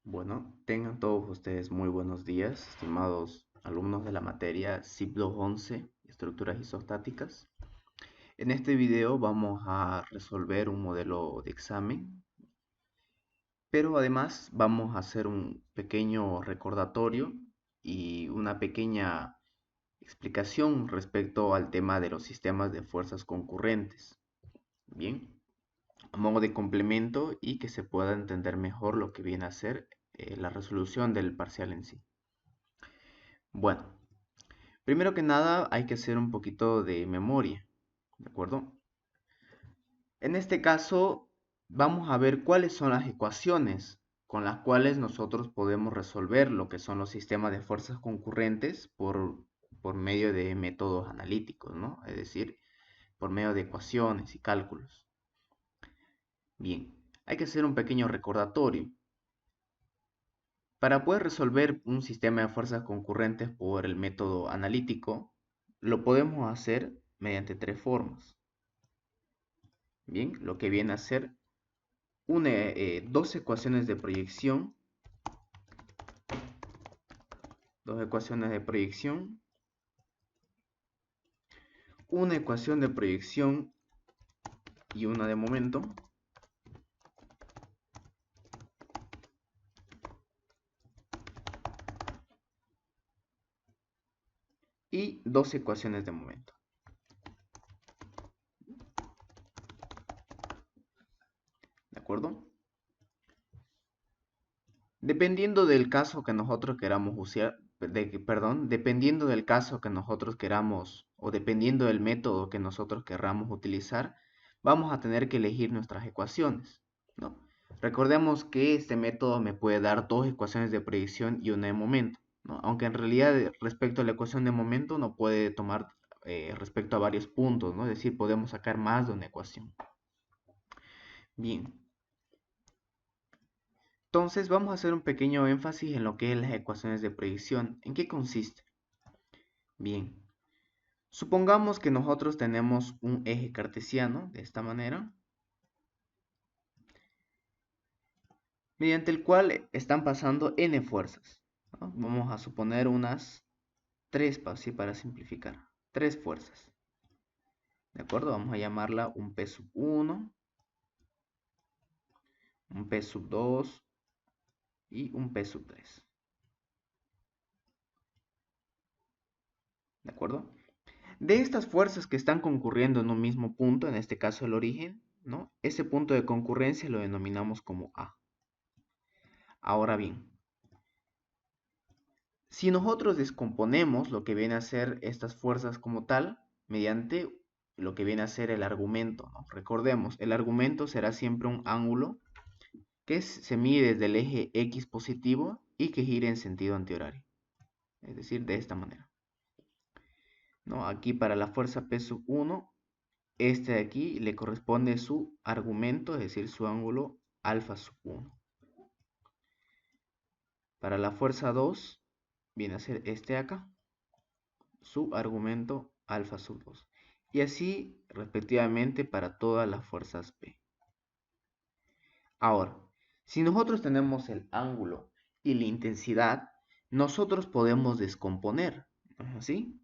Bueno, tengan todos ustedes muy buenos días, estimados alumnos de la materia CIP 211, estructuras isostáticas. En este video vamos a resolver un modelo de examen, pero además vamos a hacer un pequeño recordatorio y una pequeña explicación respecto al tema de los sistemas de fuerzas concurrentes. Bien, a modo de complemento y que se pueda entender mejor lo que viene a ser la resolución del parcial en sí. Bueno, primero que nada hay que hacer un poquito de memoria, ¿de acuerdo? En este caso vamos a ver cuáles son las ecuaciones con las cuales nosotros podemos resolver lo que son los sistemas de fuerzas concurrentes por medio de métodos analíticos, ¿no? Es decir, por medio de ecuaciones y cálculos. Bien, hay que hacer un pequeño recordatorio. Para poder resolver un sistema de fuerzas concurrentes por el método analítico, lo podemos hacer mediante tres formas. Bien, lo que viene a ser dos ecuaciones de proyección, una ecuación de proyección y una de momento, y dos ecuaciones de momento. ¿De acuerdo? Dependiendo del caso que nosotros queramos usar, dependiendo del caso que nosotros queramos o dependiendo del método que nosotros querramos utilizar, vamos a tener que elegir nuestras ecuaciones, ¿no? Recordemos que este método me puede dar dos ecuaciones de predicción y una de momento, ¿no? Aunque en realidad respecto a la ecuación de momento no puede tomar respecto a varios puntos, ¿no? Es decir, podemos sacar más de una ecuación. Bien. Entonces vamos a hacer un pequeño énfasis en lo que es las ecuaciones de predicción. ¿En qué consiste? Bien, supongamos que nosotros tenemos un eje cartesiano de esta manera, mediante el cual están pasando n fuerzas, ¿no? Vamos a suponer unas 3 así para simplificar, 3 fuerzas. ¿De acuerdo? Vamos a llamarla un P sub 1, un P sub 2 y un P sub 3. ¿De acuerdo? De estas fuerzas que están concurriendo en un mismo punto, en este caso el origen, ¿no? Ese punto de concurrencia lo denominamos como A. Ahora bien, si nosotros descomponemos lo que viene a ser estas fuerzas como tal, mediante lo que viene a ser el argumento, ¿no? Recordemos, el argumento será siempre un ángulo que se mide desde el eje X positivo y que gira en sentido antihorario. Es decir, de esta manera, ¿no? Aquí para la fuerza P sub 1, este de aquí le corresponde su argumento, es decir, su ángulo alfa sub 1. Para la fuerza 2, viene a ser este de acá, su argumento alfa sub 2. Y así respectivamente para todas las fuerzas P. Ahora, si nosotros tenemos el ángulo y la intensidad, nosotros podemos descomponer, ¿no es así?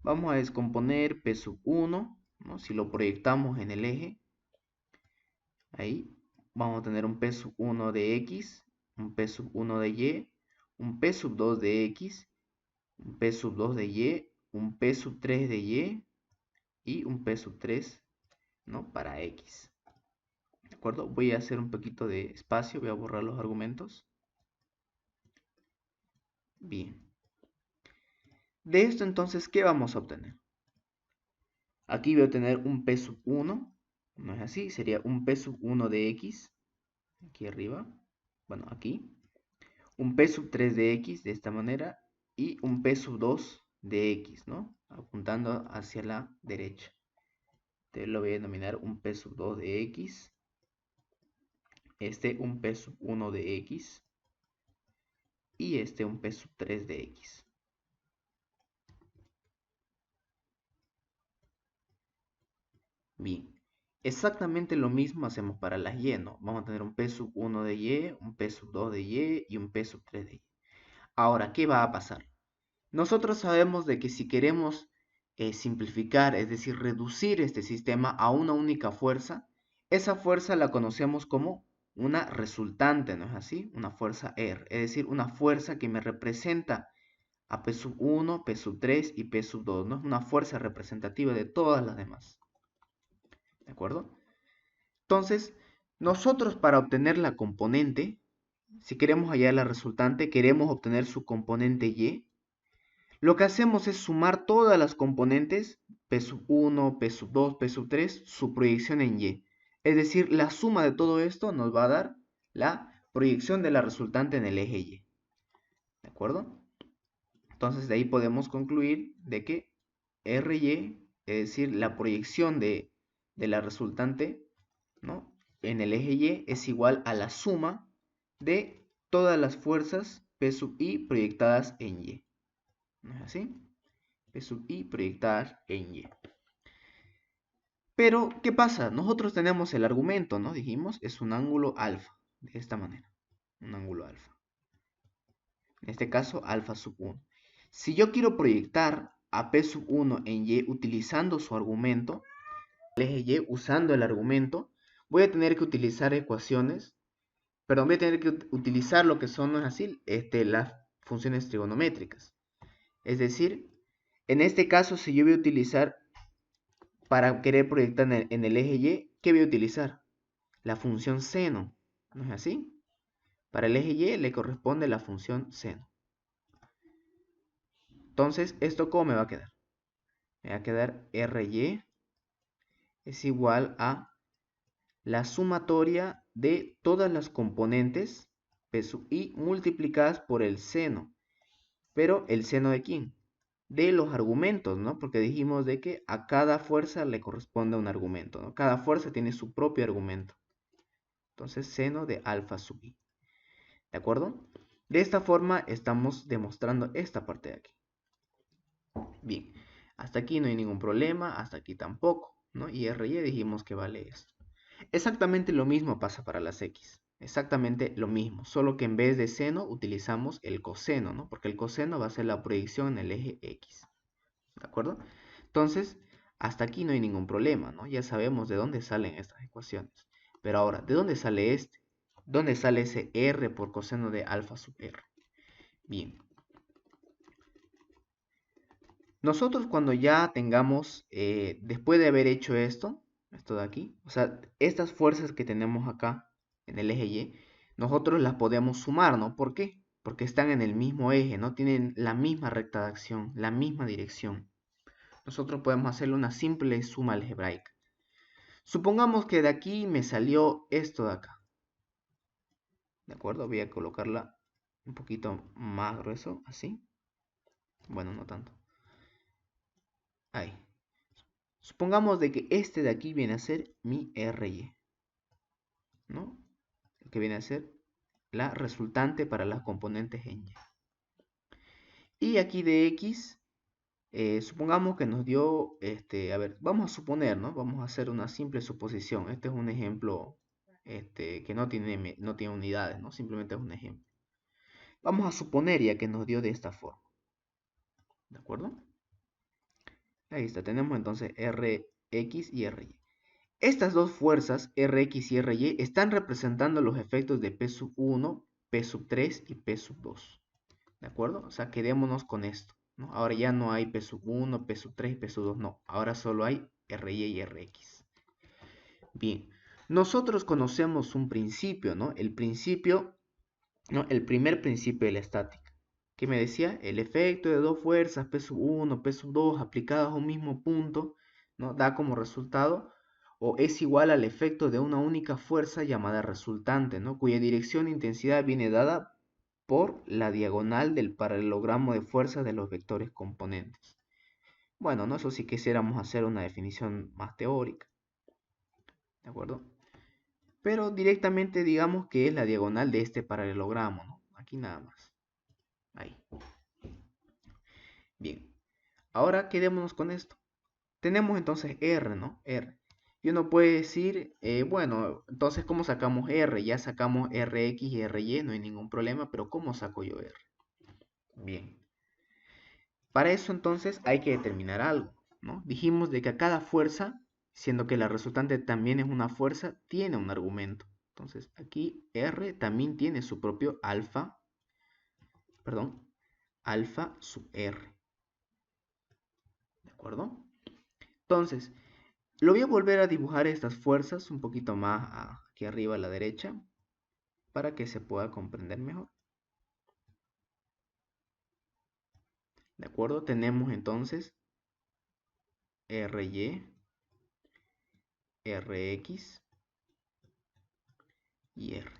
Vamos a descomponer P sub 1, ¿no? Si lo proyectamos en el eje, ahí vamos a tener un P sub 1 de X, un P sub 1 de Y, un P sub 2 de X, un P sub 2 de Y, un P sub 3 de Y y un P sub 3, ¿no? Para X. ¿De acuerdo? Voy a hacer un poquito de espacio, voy a borrar los argumentos. Bien. De esto entonces, ¿qué vamos a obtener? Aquí voy a tener un P sub 1, no es así, sería un P sub 1 de X, aquí arriba, bueno, aquí. Un P sub 3 de X de esta manera y un P sub 2 de X, ¿no? Apuntando hacia la derecha. Entonces lo voy a denominar un P sub 2 de X, este un P sub 1 de X y este un P sub 3 de X. Bien, Exactamente lo mismo hacemos para las y, ¿no? Vamos a tener un p sub 1 de y, un p sub 2 de y un p sub 3 de y. Ahora, ¿qué va a pasar? Nosotros sabemos de que si queremos simplificar, es decir, reducir este sistema a una única fuerza, esa fuerza la conocemos como una resultante, ¿no es así? Una fuerza R, es decir, una fuerza que me representa a P sub 1, P sub 3 y P sub 2, ¿no? Es una fuerza representativa de todas las demás, ¿de acuerdo? Entonces, nosotros para obtener la componente, si queremos hallar la resultante, queremos obtener su componente Y, lo que hacemos es sumar todas las componentes, P sub 1, P sub 2, P sub 3, su proyección en Y. Es decir, la suma de todo esto nos va a dar la proyección de la resultante en el eje Y. ¿De acuerdo? Entonces de ahí podemos concluir de que RY, es decir, la proyección de la resultante, ¿no?, en el eje Y es igual a la suma de todas las fuerzas P sub I proyectadas en Y. ¿No es así? P sub I proyectadas en Y. Pero, ¿qué pasa? Nosotros tenemos el argumento, ¿no? Dijimos, es un ángulo alfa, de esta manera. Un ángulo alfa. En este caso, alfa sub 1. Si yo quiero proyectar a P sub 1 en Y utilizando su argumento, el eje Y usando el argumento, voy a tener que utilizar ecuaciones, perdón, voy a tener que utilizar lo que son, ¿no es así?, las funciones trigonométricas. Es decir, en este caso, si yo voy a utilizar, para querer proyectar en el eje Y, ¿qué voy a utilizar? La función seno, ¿no es así? Para el eje Y le corresponde la función seno. Entonces, ¿esto cómo me va a quedar? Me va a quedar RY es igual a la sumatoria de todas las componentes P sub I multiplicadas por el seno. Pero, ¿el seno de quién? De los argumentos, ¿no? Porque dijimos de que a cada fuerza le corresponde un argumento, ¿no? Cada fuerza tiene su propio argumento. Entonces, seno de alfa sub I. ¿De acuerdo? De esta forma estamos demostrando esta parte de aquí. Bien, hasta aquí no hay ningún problema, hasta aquí tampoco, ¿no? Y RY dijimos que vale esto. Exactamente lo mismo pasa para las X. Exactamente lo mismo, solo que en vez de seno utilizamos el coseno, ¿no? Porque el coseno va a ser la proyección en el eje X. ¿De acuerdo? Entonces, hasta aquí no hay ningún problema, ¿no? Ya sabemos de dónde salen estas ecuaciones. Pero ahora, ¿de dónde sale este? ¿Dónde sale ese R por coseno de alfa sub R? Bien. Nosotros cuando ya tengamos, después de haber hecho esto de aquí, o sea, estas fuerzas que tenemos acá en el eje Y, nosotros las podemos sumar, ¿no? ¿Por qué? Porque están en el mismo eje, ¿no? Tienen la misma recta de acción, la misma dirección. Nosotros podemos hacerle una simple suma algebraica. Supongamos que de aquí me salió esto de acá. ¿De acuerdo? Voy a colocarla un poquito más grueso, así. Bueno, no tanto. Ahí. Supongamos de que este de aquí viene a ser mi RY, ¿no? Que viene a ser la resultante para las componentes en Y. Y aquí de X, supongamos que nos dio, a ver, vamos a suponer, ¿no? Vamos a hacer una simple suposición. Este es un ejemplo que no tiene unidades, ¿no? Simplemente es un ejemplo. Vamos a suponer ya que nos dio de esta forma. ¿De acuerdo? Ahí está, tenemos entonces Rx y Ry. Estas dos fuerzas, Rx y Ry, están representando los efectos de P sub 1, P sub 3 y P sub 2. ¿De acuerdo? O sea, quedémonos con esto, ¿no? Ahora ya no hay P sub 1, P sub 3 y P sub 2, no. Ahora solo hay Ry y Rx. Bien, nosotros conocemos un principio, ¿no? El principio, ¿no? El primer principio de la estática. ¿Qué me decía? El efecto de dos fuerzas, P sub 1, P sub 2, aplicadas a un mismo punto, ¿no?, da como resultado o es igual al efecto de una única fuerza llamada resultante, ¿no?, cuya dirección e intensidad viene dada por la diagonal del paralelogramo de fuerzas de los vectores componentes. Bueno, ¿no? Eso sí quisiéramos hacer una definición más teórica. ¿De acuerdo? Pero directamente digamos que es la diagonal de este paralelogramo, ¿no? Aquí nada más. Ahí. Bien. Ahora quedémonos con esto. Tenemos entonces R, ¿no? R. Y uno puede decir, bueno, entonces ¿cómo sacamos R? Ya sacamos Rx y Ry, no hay ningún problema, pero ¿cómo saco yo R? Bien, para eso entonces hay que determinar algo, ¿no? Dijimos de que a cada fuerza, siendo que la resultante también es una fuerza, tiene un argumento. Entonces aquí R también tiene su propio alfa, perdón, alfa sub R. ¿De acuerdo? Entonces, lo voy a volver a dibujar estas fuerzas un poquito más aquí arriba a la derecha para que se pueda comprender mejor. ¿De acuerdo? Tenemos entonces Ry, Rx y R.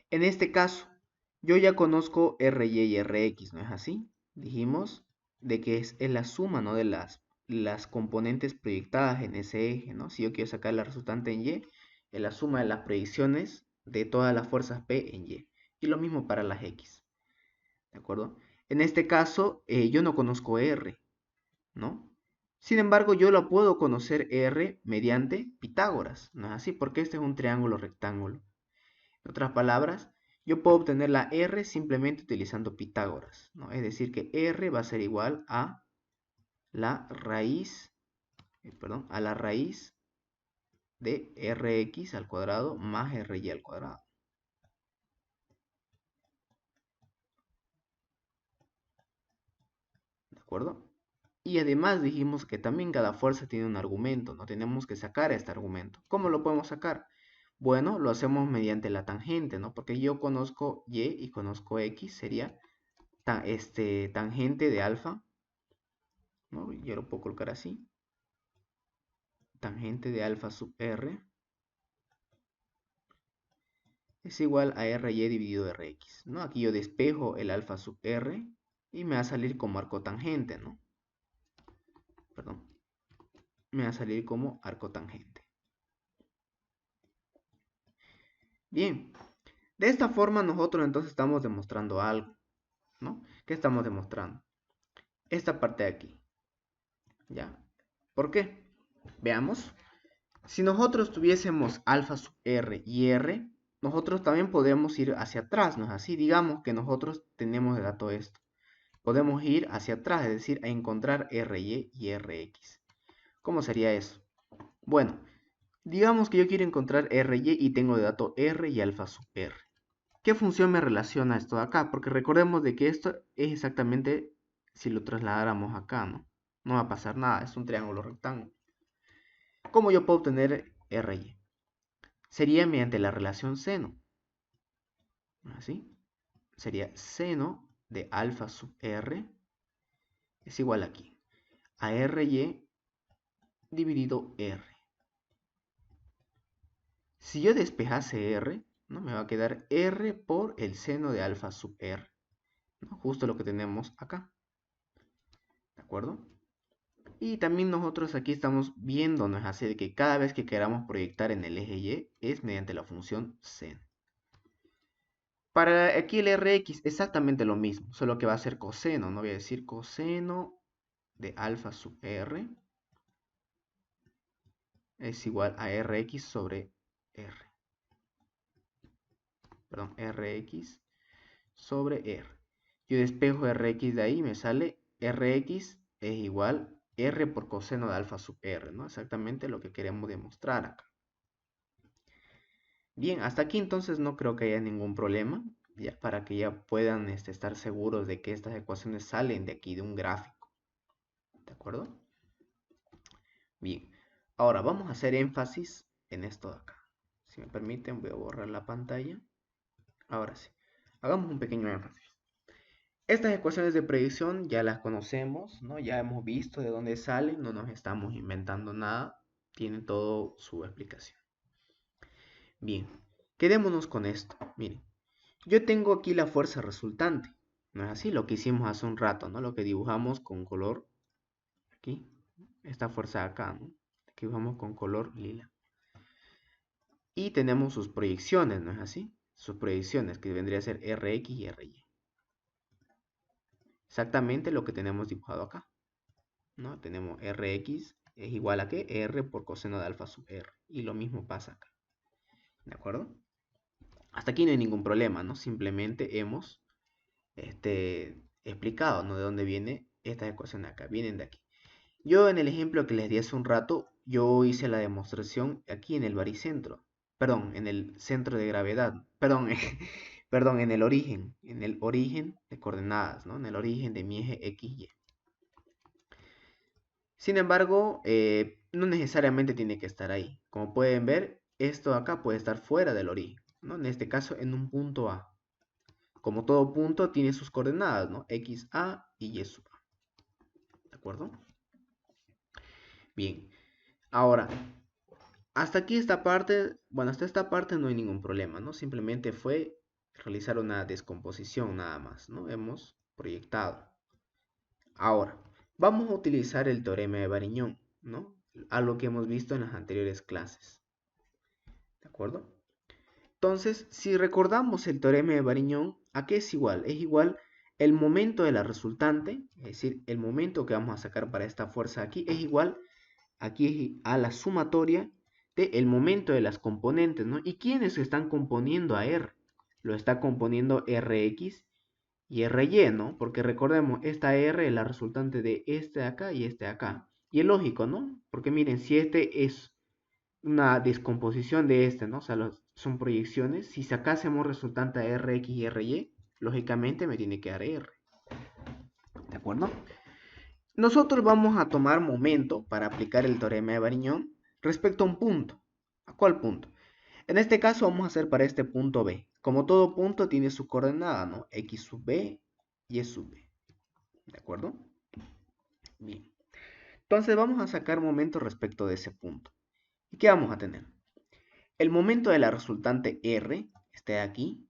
En este caso, yo ya conozco Ry y Rx, ¿no es así? Dijimos de que es la suma, ¿no? De las componentes proyectadas en ese eje, ¿no? Si yo quiero sacar la resultante en Y, es la suma de las proyecciones de todas las fuerzas P en Y. Y lo mismo para las X, ¿de acuerdo? En este caso, yo no conozco R, ¿no? Sin embargo, yo lo puedo conocer R mediante Pitágoras, ¿no es así? Porque este es un triángulo rectángulo. En otras palabras, yo puedo obtener la R simplemente utilizando Pitágoras, ¿no? Es decir, que R va a ser igual a la raíz, a la raíz de Rx al cuadrado más Ry al cuadrado. ¿De acuerdo? Y además dijimos que también cada fuerza tiene un argumento, no tenemos que sacar este argumento. ¿Cómo lo podemos sacar? Bueno, lo hacemos mediante la tangente, ¿no? Porque yo conozco Y y conozco X, sería tangente de alfa, ¿no? Yo lo puedo colocar así. Tangente de alfa sub R es igual a Ry dividido Rx, ¿no? Aquí yo despejo el alfa sub R y me va a salir como arco tangente, ¿no? Perdón. Me va a salir como arco tangente. Bien, de esta forma nosotros entonces estamos demostrando algo, ¿no? ¿Qué estamos demostrando? Esta parte de aquí, ¿ya? ¿Por qué? Veamos. Si nosotros tuviésemos alfa sub R y R, nosotros también podemos ir hacia atrás, ¿no es así? Digamos que nosotros tenemos de dato esto. Podemos ir hacia atrás, es decir, a encontrar Ry y Rx. ¿Cómo sería eso? Bueno, digamos que yo quiero encontrar Ry y tengo de dato R y alfa sub R. ¿Qué función me relaciona esto de acá? Porque recordemos de que esto es exactamente si lo trasladáramos acá, ¿no? No va a pasar nada, es un triángulo rectángulo. ¿Cómo yo puedo obtener Ry? Sería mediante la relación seno. ¿Así? Sería seno de alfa sub R es igual aquí a Ry dividido R. Si yo despejase R, ¿no? Me va a quedar R por el seno de alfa sub R, ¿no? Justo lo que tenemos acá. ¿De acuerdo? Y también nosotros aquí estamos viendo, ¿no es así? De que cada vez que queramos proyectar en el eje Y es mediante la función seno. Para aquí el Rx exactamente lo mismo, solo que va a ser coseno, no voy a decir coseno de alfa sub R es igual a Rx sobre R. Perdón, Rx sobre R. Yo despejo Rx de ahí, me sale Rx es igual R por coseno de alfa sub R, ¿no? Exactamente lo que queremos demostrar acá. Bien, hasta aquí entonces no creo que haya ningún problema, ya, para que ya puedan estar seguros de que estas ecuaciones salen de aquí, de un gráfico. ¿De acuerdo? Bien, ahora vamos a hacer énfasis en esto de acá. Si me permiten, voy a borrar la pantalla. Ahora sí, hagamos un pequeño énfasis. Estas ecuaciones de predicción ya las conocemos, ¿no? Ya hemos visto de dónde salen, no nos estamos inventando nada, tienen todo su explicación. Bien, quedémonos con esto. Miren, yo tengo aquí la fuerza resultante, ¿no es así? Lo que hicimos hace un rato, ¿no? Lo que dibujamos con color aquí, esta fuerza acá, ¿no? Que dibujamos con color lila. Y tenemos sus proyecciones, ¿no es así? Sus proyecciones, que vendría a ser Rx y Ry. Exactamente lo que tenemos dibujado acá. ¿no? Tenemos Rx es igual a ¿qué? R por coseno de alfa sub R. Y lo mismo pasa acá. ¿De acuerdo? Hasta aquí no hay ningún problema, ¿no? Simplemente hemos explicado, ¿no? De dónde viene esta ecuación de acá. Vienen de aquí. Yo en el ejemplo que les di hace un rato, yo hice la demostración aquí en el baricentro. Perdón, en el centro de gravedad. Perdón, perdón, en el origen de coordenadas, ¿no? En el origen de mi eje XY. Sin embargo, no necesariamente tiene que estar ahí. Como pueden ver, esto acá puede estar fuera del origen, ¿no? En este caso, en un punto A. Como todo punto tiene sus coordenadas, ¿no? X, A y Y sub A. ¿De acuerdo? Bien. Ahora, hasta aquí esta parte, bueno, hasta esta parte no hay ningún problema, ¿no? Simplemente fue realizar una descomposición nada más, ¿no? Hemos proyectado. Ahora, vamos a utilizar el teorema de Variñón, ¿no? Algo que hemos visto en las anteriores clases. ¿De acuerdo? Entonces, si recordamos el teorema de Variñón, ¿a qué es igual? Es igual el momento de la resultante, es decir, el momento que vamos a sacar para esta fuerza aquí, es igual aquí a la sumatoria del momento de las componentes, ¿no? ¿Y quiénes están componiendo a R? Lo está componiendo Rx y Ry, ¿no? Porque recordemos, esta R es la resultante de este de acá y este de acá. Y es lógico, ¿no? Porque miren, si este es una descomposición de este, ¿no? O sea, son proyecciones. Si sacásemos resultante a Rx y Ry, lógicamente me tiene que dar R. ¿De acuerdo? Nosotros vamos a tomar momento para aplicar el teorema de Variñón respecto a un punto. ¿A cuál punto? En este caso vamos a hacer para este punto B. Como todo punto tiene su coordenada, ¿no? X sub B y Y sub B. ¿De acuerdo? Bien. Entonces vamos a sacar momento respecto de ese punto. ¿Y qué vamos a tener? El momento de la resultante R, este de aquí,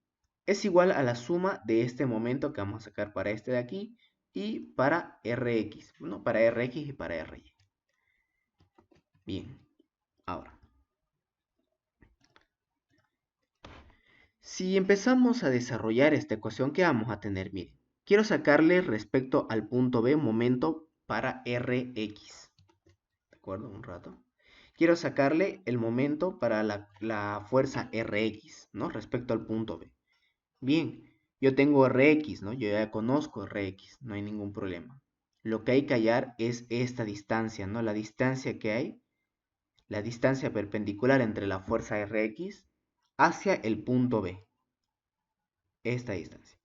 es igual a la suma de este momento que vamos a sacar para este de aquí y para Rx, ¿no? Para Rx y para Ry. Bien, ahora, si empezamos a desarrollar esta ecuación, ¿qué vamos a tener? Miren, quiero sacarle respecto al punto B momento para Rx. ¿De acuerdo? Un rato. Quiero sacarle el momento para la fuerza Rx, ¿no? Respecto al punto B. Bien, yo tengo Rx, ¿no? Yo ya conozco Rx, no hay ningún problema. Lo que hay que hallar es esta distancia, ¿no? La distancia que hay, la distancia perpendicular entre la fuerza Rx hacia el punto B. Esta distancia.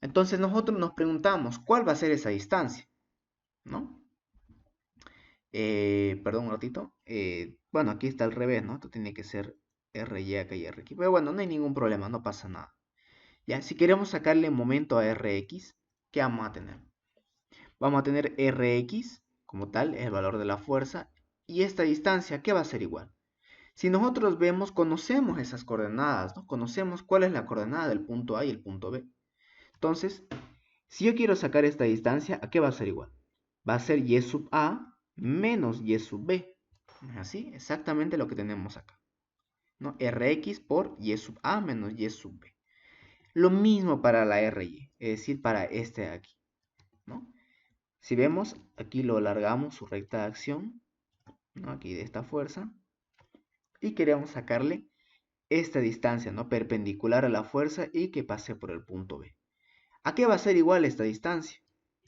Entonces nosotros nos preguntamos, ¿cuál va a ser esa distancia? ¿No? Perdón un ratito. Bueno, aquí está al revés, ¿no? Esto tiene que ser Ry acá y Rx. Pero bueno, no hay ningún problema, no pasa nada. Ya, si queremos sacarle momento a Rx, ¿qué vamos a tener? Vamos a tener Rx como tal, el valor de la fuerza, y esta distancia, ¿qué va a ser igual? Si nosotros vemos, conocemos esas coordenadas, ¿no? Conocemos cuál es la coordenada del punto A y el punto B. Entonces, si yo quiero sacar esta distancia, ¿a qué va a ser igual? Va a ser Y sub A menos Y sub B. Así, exactamente lo que tenemos acá, ¿no? Rx por Y sub A menos Y sub B. Lo mismo para la Ry, es decir, para este de aquí, ¿no? Si vemos, aquí lo alargamos su recta de acción, ¿no? Aquí de esta fuerza, y queremos sacarle esta distancia, ¿no? Perpendicular a la fuerza y que pase por el punto B. ¿A qué va a ser igual esta distancia?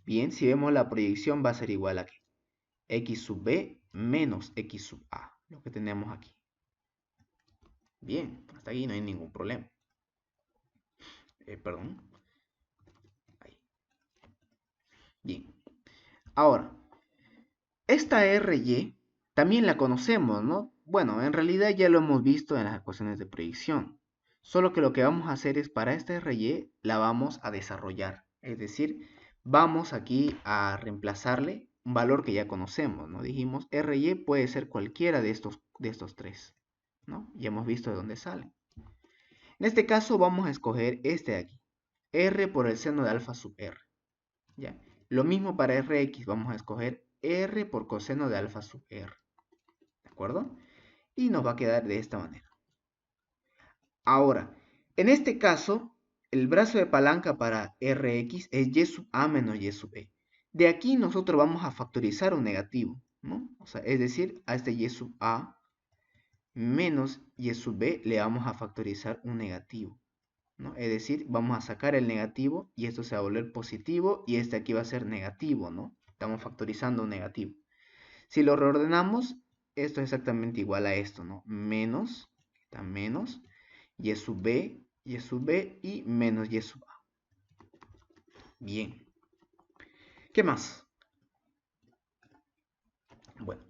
Bien, si vemos la proyección va a ser igual a ¿qué? X sub B menos X sub A, lo que tenemos aquí. Bien, hasta aquí no hay ningún problema. Perdón. Ahí. Bien. Ahora, esta Ry también la conocemos, ¿no? Bueno, en realidad ya lo hemos visto en las ecuaciones de proyección. Solo que lo que vamos a hacer es para esta Ry la vamos a desarrollar. Es decir, vamos aquí a reemplazarle un valor que ya conocemos, ¿no? Dijimos Ry puede ser cualquiera de estos tres, ¿no? Ya hemos visto de dónde sale. En este caso vamos a escoger este de aquí. R por el seno de alfa sub R. ¿Ya? Lo mismo para Rx, vamos a escoger R por coseno de alfa sub R. ¿De acuerdo? Y nos va a quedar de esta manera. Ahora, en este caso, el brazo de palanca para Rx es Y sub A menos Y sub E. De aquí nosotros vamos a factorizar un negativo, ¿no? O sea, es decir, a este y sub a menos y sub b le vamos a factorizar un negativo, ¿no? Es decir, vamos a sacar el negativo y esto se va a volver positivo y este aquí va a ser negativo, ¿no? Estamos factorizando un negativo. Si lo reordenamos, esto es exactamente igual a esto, ¿no? Menos, está menos, y sub b y menos y sub a. Bien. ¿Qué más? Bueno,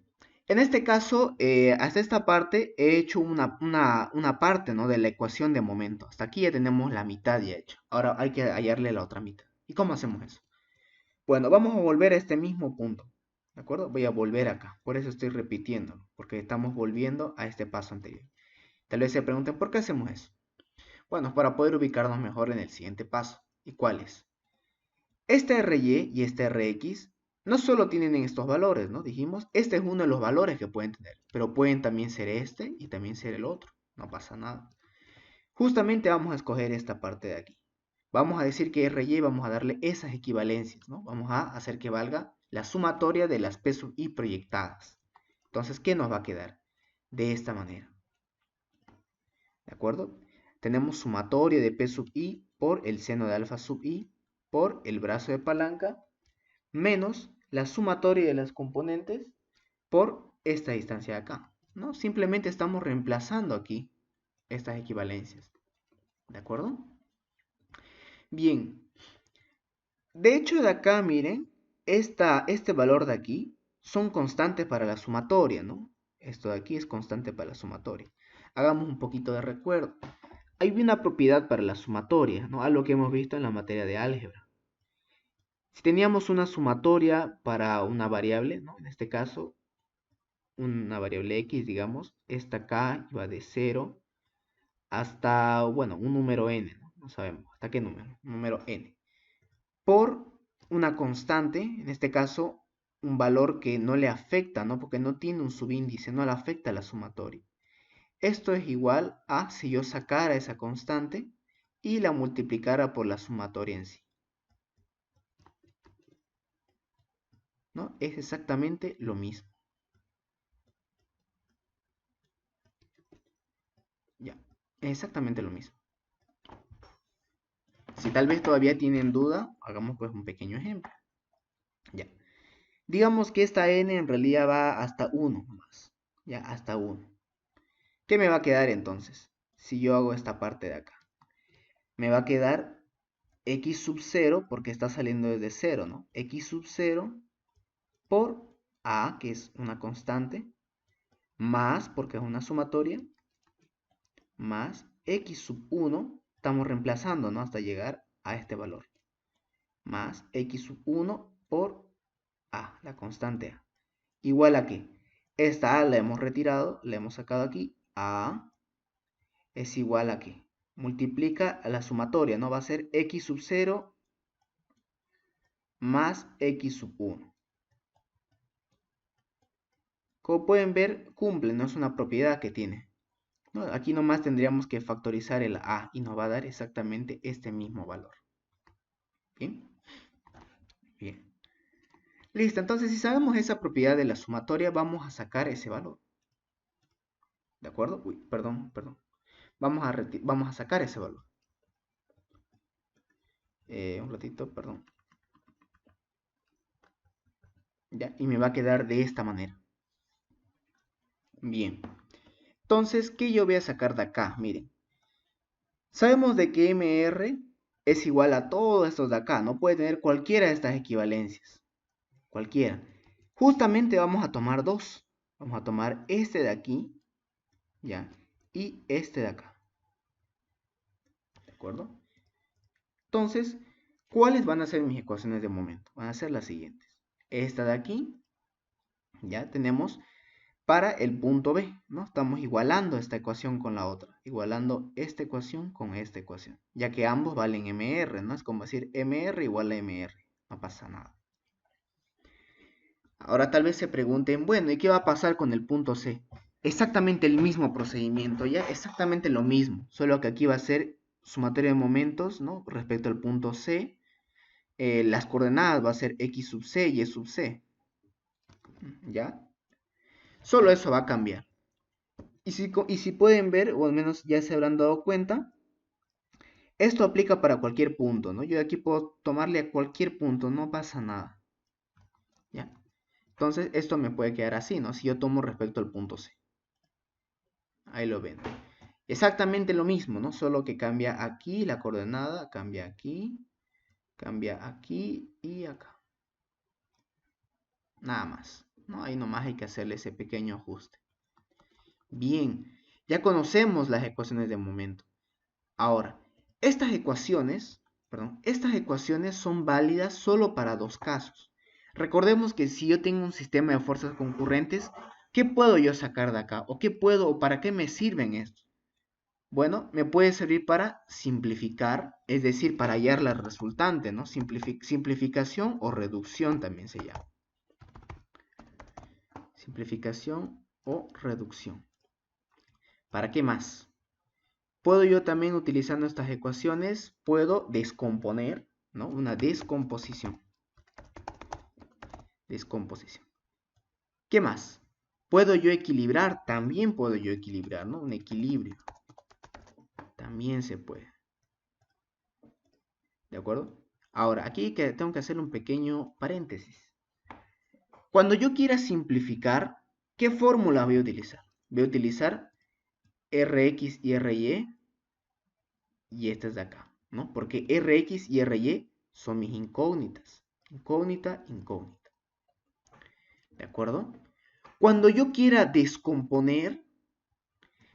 en este caso, hasta esta parte he hecho una parte, ¿no? De la ecuación de momento. Hasta aquí ya tenemos la mitad ya hecha. Ahora hay que hallarle la otra mitad. ¿Y cómo hacemos eso? Bueno, vamos a volver a este mismo punto. ¿De acuerdo? Voy a volver acá. Por eso estoy repitiendo, porque estamos volviendo a este paso anterior. Tal vez se pregunten, ¿por qué hacemos eso? Bueno, para poder ubicarnos mejor en el siguiente paso. ¿Y cuál es? Este RY y este RX no solo tienen estos valores, ¿no? Dijimos, este es uno de los valores que pueden tener, pero pueden también ser este y también ser el otro. No pasa nada. Justamente vamos a escoger esta parte de aquí. Vamos a decir que RY vamos a darle esas equivalencias, ¿no? Vamos a hacer que valga la sumatoria de las P sub I proyectadas. Entonces, ¿qué nos va a quedar? De esta manera. ¿De acuerdo? Tenemos sumatoria de P sub I por el seno de alfa sub I por el brazo de palanca menos la sumatoria de las componentes por esta distancia de acá, ¿no? Simplemente estamos reemplazando aquí estas equivalencias, ¿de acuerdo? Bien, de hecho de acá, miren, este valor de aquí son constantes para la sumatoria, ¿no? Esto de aquí es constante para la sumatoria. Hagamos un poquito de recuerdo. Hay una propiedad para la sumatoria, ¿no? Algo que hemos visto en la materia de álgebra. Si teníamos una sumatoria para una variable, ¿no? En este caso, una variable x, digamos, esta acá va de 0 hasta, bueno, un número n, ¿no? No sabemos, ¿hasta qué número? Un número n. Por una constante, en este caso, un valor que no le afecta, ¿no? Porque no tiene un subíndice, no le afecta a la sumatoria. Esto es igual a si yo sacara esa constante y la multiplicara por la sumatoria en sí, ¿no? Es exactamente lo mismo. Ya, es exactamente lo mismo. Si tal vez todavía tienen duda, hagamos pues un pequeño ejemplo. Ya. Digamos que esta n en realidad va hasta 1 más. Ya, hasta 1. ¿Qué me va a quedar entonces? Si yo hago esta parte de acá. Me va a quedar x sub 0 porque está saliendo desde 0, ¿no? X sub 0 por a, que es una constante, más, porque es una sumatoria, más x sub 1, estamos reemplazando, ¿no? Hasta llegar a este valor. Más x sub 1 por a, la constante a. Igual a que esta a la hemos retirado, la hemos sacado aquí, a es igual a que multiplica a la sumatoria, ¿no? Va a ser x sub 0 más x sub 1. Como pueden ver, cumple, no es una propiedad que tiene, ¿no? Aquí nomás tendríamos que factorizar el a y nos va a dar exactamente este mismo valor. ¿Bien? Bien. Listo, entonces si sabemos esa propiedad de la sumatoria, vamos a sacar ese valor. ¿De acuerdo? Uy, perdón. Vamos a sacar ese valor. Un ratito, perdón. ¿Ya? Y me va a quedar de esta manera. Bien. Entonces, ¿qué yo voy a sacar de acá? Miren. Sabemos de que MR es igual a todos estos de acá. No puede tener cualquiera de estas equivalencias. Cualquiera. Justamente vamos a tomar dos. Vamos a tomar este de aquí, ¿ya? Y este de acá. ¿De acuerdo? Entonces, ¿cuáles van a ser mis ecuaciones de momento? Van a ser las siguientes. Esta de aquí, ya tenemos para el punto B, ¿no? Estamos igualando esta ecuación con la otra, igualando esta ecuación con esta ecuación, ya que ambos valen MR, ¿no? Es como decir MR igual a MR, no pasa nada. Ahora tal vez se pregunten, bueno, ¿y qué va a pasar con el punto C? Exactamente el mismo procedimiento, ya exactamente lo mismo, solo que aquí va a ser sumatoria de momentos, ¿no? Respecto al punto C, las coordenadas va a ser x sub c y y sub c. ¿Ya? Solo eso va a cambiar. Y si pueden ver, o al menos ya se habrán dado cuenta, esto aplica para cualquier punto, ¿no? Yo de aquí puedo tomarle a cualquier punto, no pasa nada. ¿Ya? Entonces, esto me puede quedar así, ¿no? Si yo tomo respecto al punto C. Ahí lo ven. Exactamente lo mismo, ¿no? Solo que cambia aquí la coordenada, cambia aquí y acá. Nada más, ¿no? Ahí nomás hay que hacerle ese pequeño ajuste. Bien, ya conocemos las ecuaciones de momento. Ahora, estas ecuaciones son válidas solo para dos casos. Recordemos que si yo tengo un sistema de fuerzas concurrentes, ¿qué puedo yo sacar de acá? ¿O para qué me sirven estos? Bueno, me puede servir para simplificar, es decir, para hallar la resultante, ¿no? Simplificación o reducción también se llama. Simplificación o reducción. ¿Para qué más? Puedo yo también, utilizando estas ecuaciones, puedo descomponer, ¿no? Una descomposición. Descomposición. ¿Qué más? Puedo yo equilibrar, también puedo yo equilibrar, ¿no? Un equilibrio. También se puede. ¿De acuerdo? Ahora, aquí tengo que hacer un pequeño paréntesis. Cuando yo quiera simplificar, ¿qué fórmula voy a utilizar? Voy a utilizar Rx y Ry y estas de acá, ¿no? Porque Rx y Ry son mis incógnitas. Incógnita, incógnita. ¿De acuerdo? Cuando yo quiera descomponer,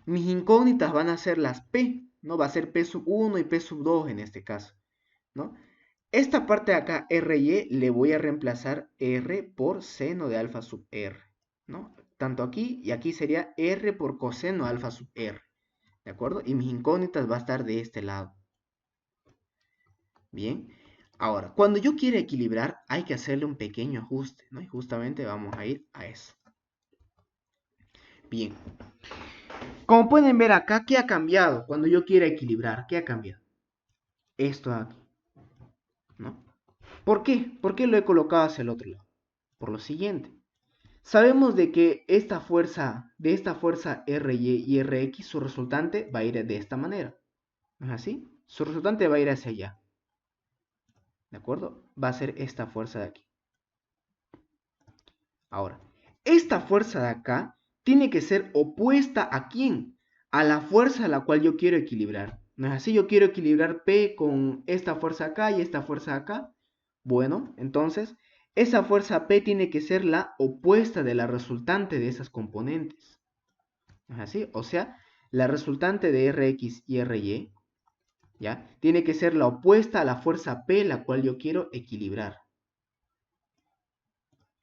mis incógnitas van a ser las P, ¿no? Va a ser P sub 1 y P sub 2 en este caso, ¿no? Esta parte de acá, Ry, le voy a reemplazar R por seno de alfa sub R, ¿no? Tanto aquí y aquí sería R por coseno de alfa sub R, ¿de acuerdo? Y mis incógnitas va a estar de este lado. Bien, ahora, cuando yo quiera equilibrar, hay que hacerle un pequeño ajuste, ¿no? Y justamente vamos a ir a eso. Bien, como pueden ver acá, ¿qué ha cambiado cuando yo quiera equilibrar? ¿Qué ha cambiado? Esto de aquí, ¿no? ¿Por qué? ¿Por qué lo he colocado hacia el otro lado? Por lo siguiente. Sabemos de que de esta fuerza Ry y Rx, su resultante va a ir de esta manera. ¿No es así? Su resultante va a ir hacia allá. ¿De acuerdo? Va a ser esta fuerza de aquí. Ahora, esta fuerza de acá tiene que ser opuesta ¿a quién? A la fuerza a la cual yo quiero equilibrar. ¿No es así? Yo quiero equilibrar P con esta fuerza acá y esta fuerza acá. Bueno, entonces, esa fuerza P tiene que ser la opuesta de la resultante de esas componentes. ¿No es así? O sea, la resultante de Rx y Ry, ¿ya? Tiene que ser la opuesta a la fuerza P, la cual yo quiero equilibrar.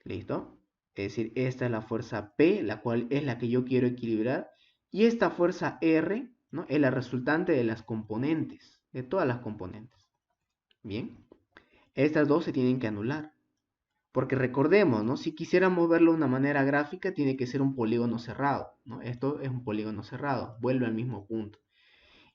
¿Listo? Es decir, esta es la fuerza P, la cual es la que yo quiero equilibrar. Y esta fuerza R, ¿no? Es la resultante de las componentes, de todas las componentes. Bien, estas dos se tienen que anular. Porque recordemos, ¿no? Si quisiéramos verlo de una manera gráfica, tiene que ser un polígono cerrado, ¿no? Esto es un polígono cerrado, vuelve al mismo punto.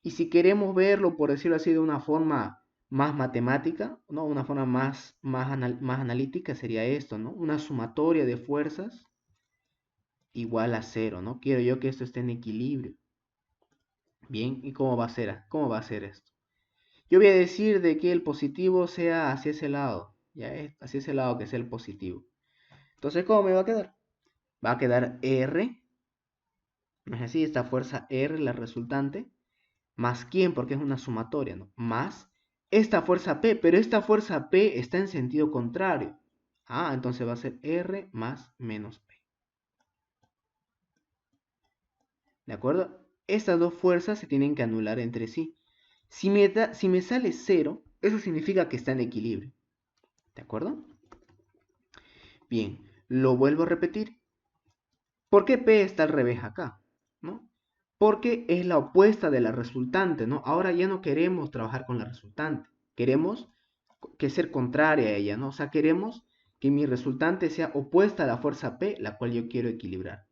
Y si queremos verlo, por decirlo así, de una forma más matemática, ¿no? Una forma más analítica sería esto, ¿no? Una sumatoria de fuerzas igual a cero, ¿no? Quiero yo que esto esté en equilibrio. Bien, ¿y cómo va a ser? ¿Cómo va a ser esto? Yo voy a decir de que el positivo sea hacia ese lado, ya es hacia ese lado que sea el positivo. Entonces, ¿cómo me va a quedar? Va a quedar R, ¿no es así? Esta fuerza R, la resultante, más quién, porque es una sumatoria, ¿no? Más esta fuerza P, pero esta fuerza P está en sentido contrario. Ah, entonces va a ser R más menos P. ¿De acuerdo? Estas dos fuerzas se tienen que anular entre sí. Si me sale 0, eso significa que está en equilibrio. ¿De acuerdo? Bien, lo vuelvo a repetir. ¿Por qué P está al revés acá? ¿No? Porque es la opuesta de la resultante, ¿no? Ahora ya no queremos trabajar con la resultante. Queremos que ser contraria a ella, ¿no? O sea, queremos que mi resultante sea opuesta a la fuerza P, la cual yo quiero equilibrar.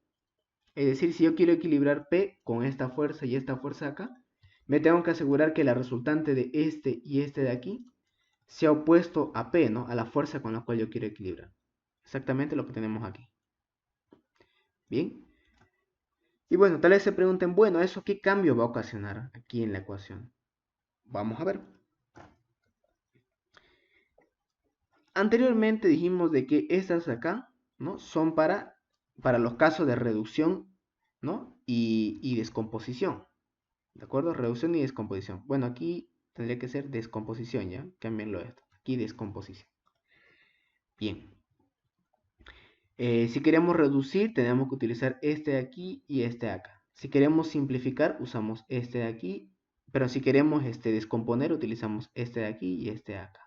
Es decir, si yo quiero equilibrar P con esta fuerza y esta fuerza acá, me tengo que asegurar que la resultante de este y este de aquí sea opuesto a P, ¿no? A la fuerza con la cual yo quiero equilibrar. Exactamente lo que tenemos aquí. Bien. Y bueno, tal vez se pregunten, bueno, ¿eso qué cambio va a ocasionar aquí en la ecuación? Vamos a ver. Anteriormente dijimos de que estas acá, ¿no? Son para los casos de reducción, ¿no? Y descomposición. ¿De acuerdo? Reducción y descomposición. Bueno, aquí tendría que ser descomposición, ¿ya? Cámbienlo esto. Aquí descomposición. Bien. Si queremos reducir, tenemos que utilizar este de aquí y este de acá. Si queremos simplificar, usamos este de aquí. Pero si queremos descomponer, utilizamos este de aquí y este de acá.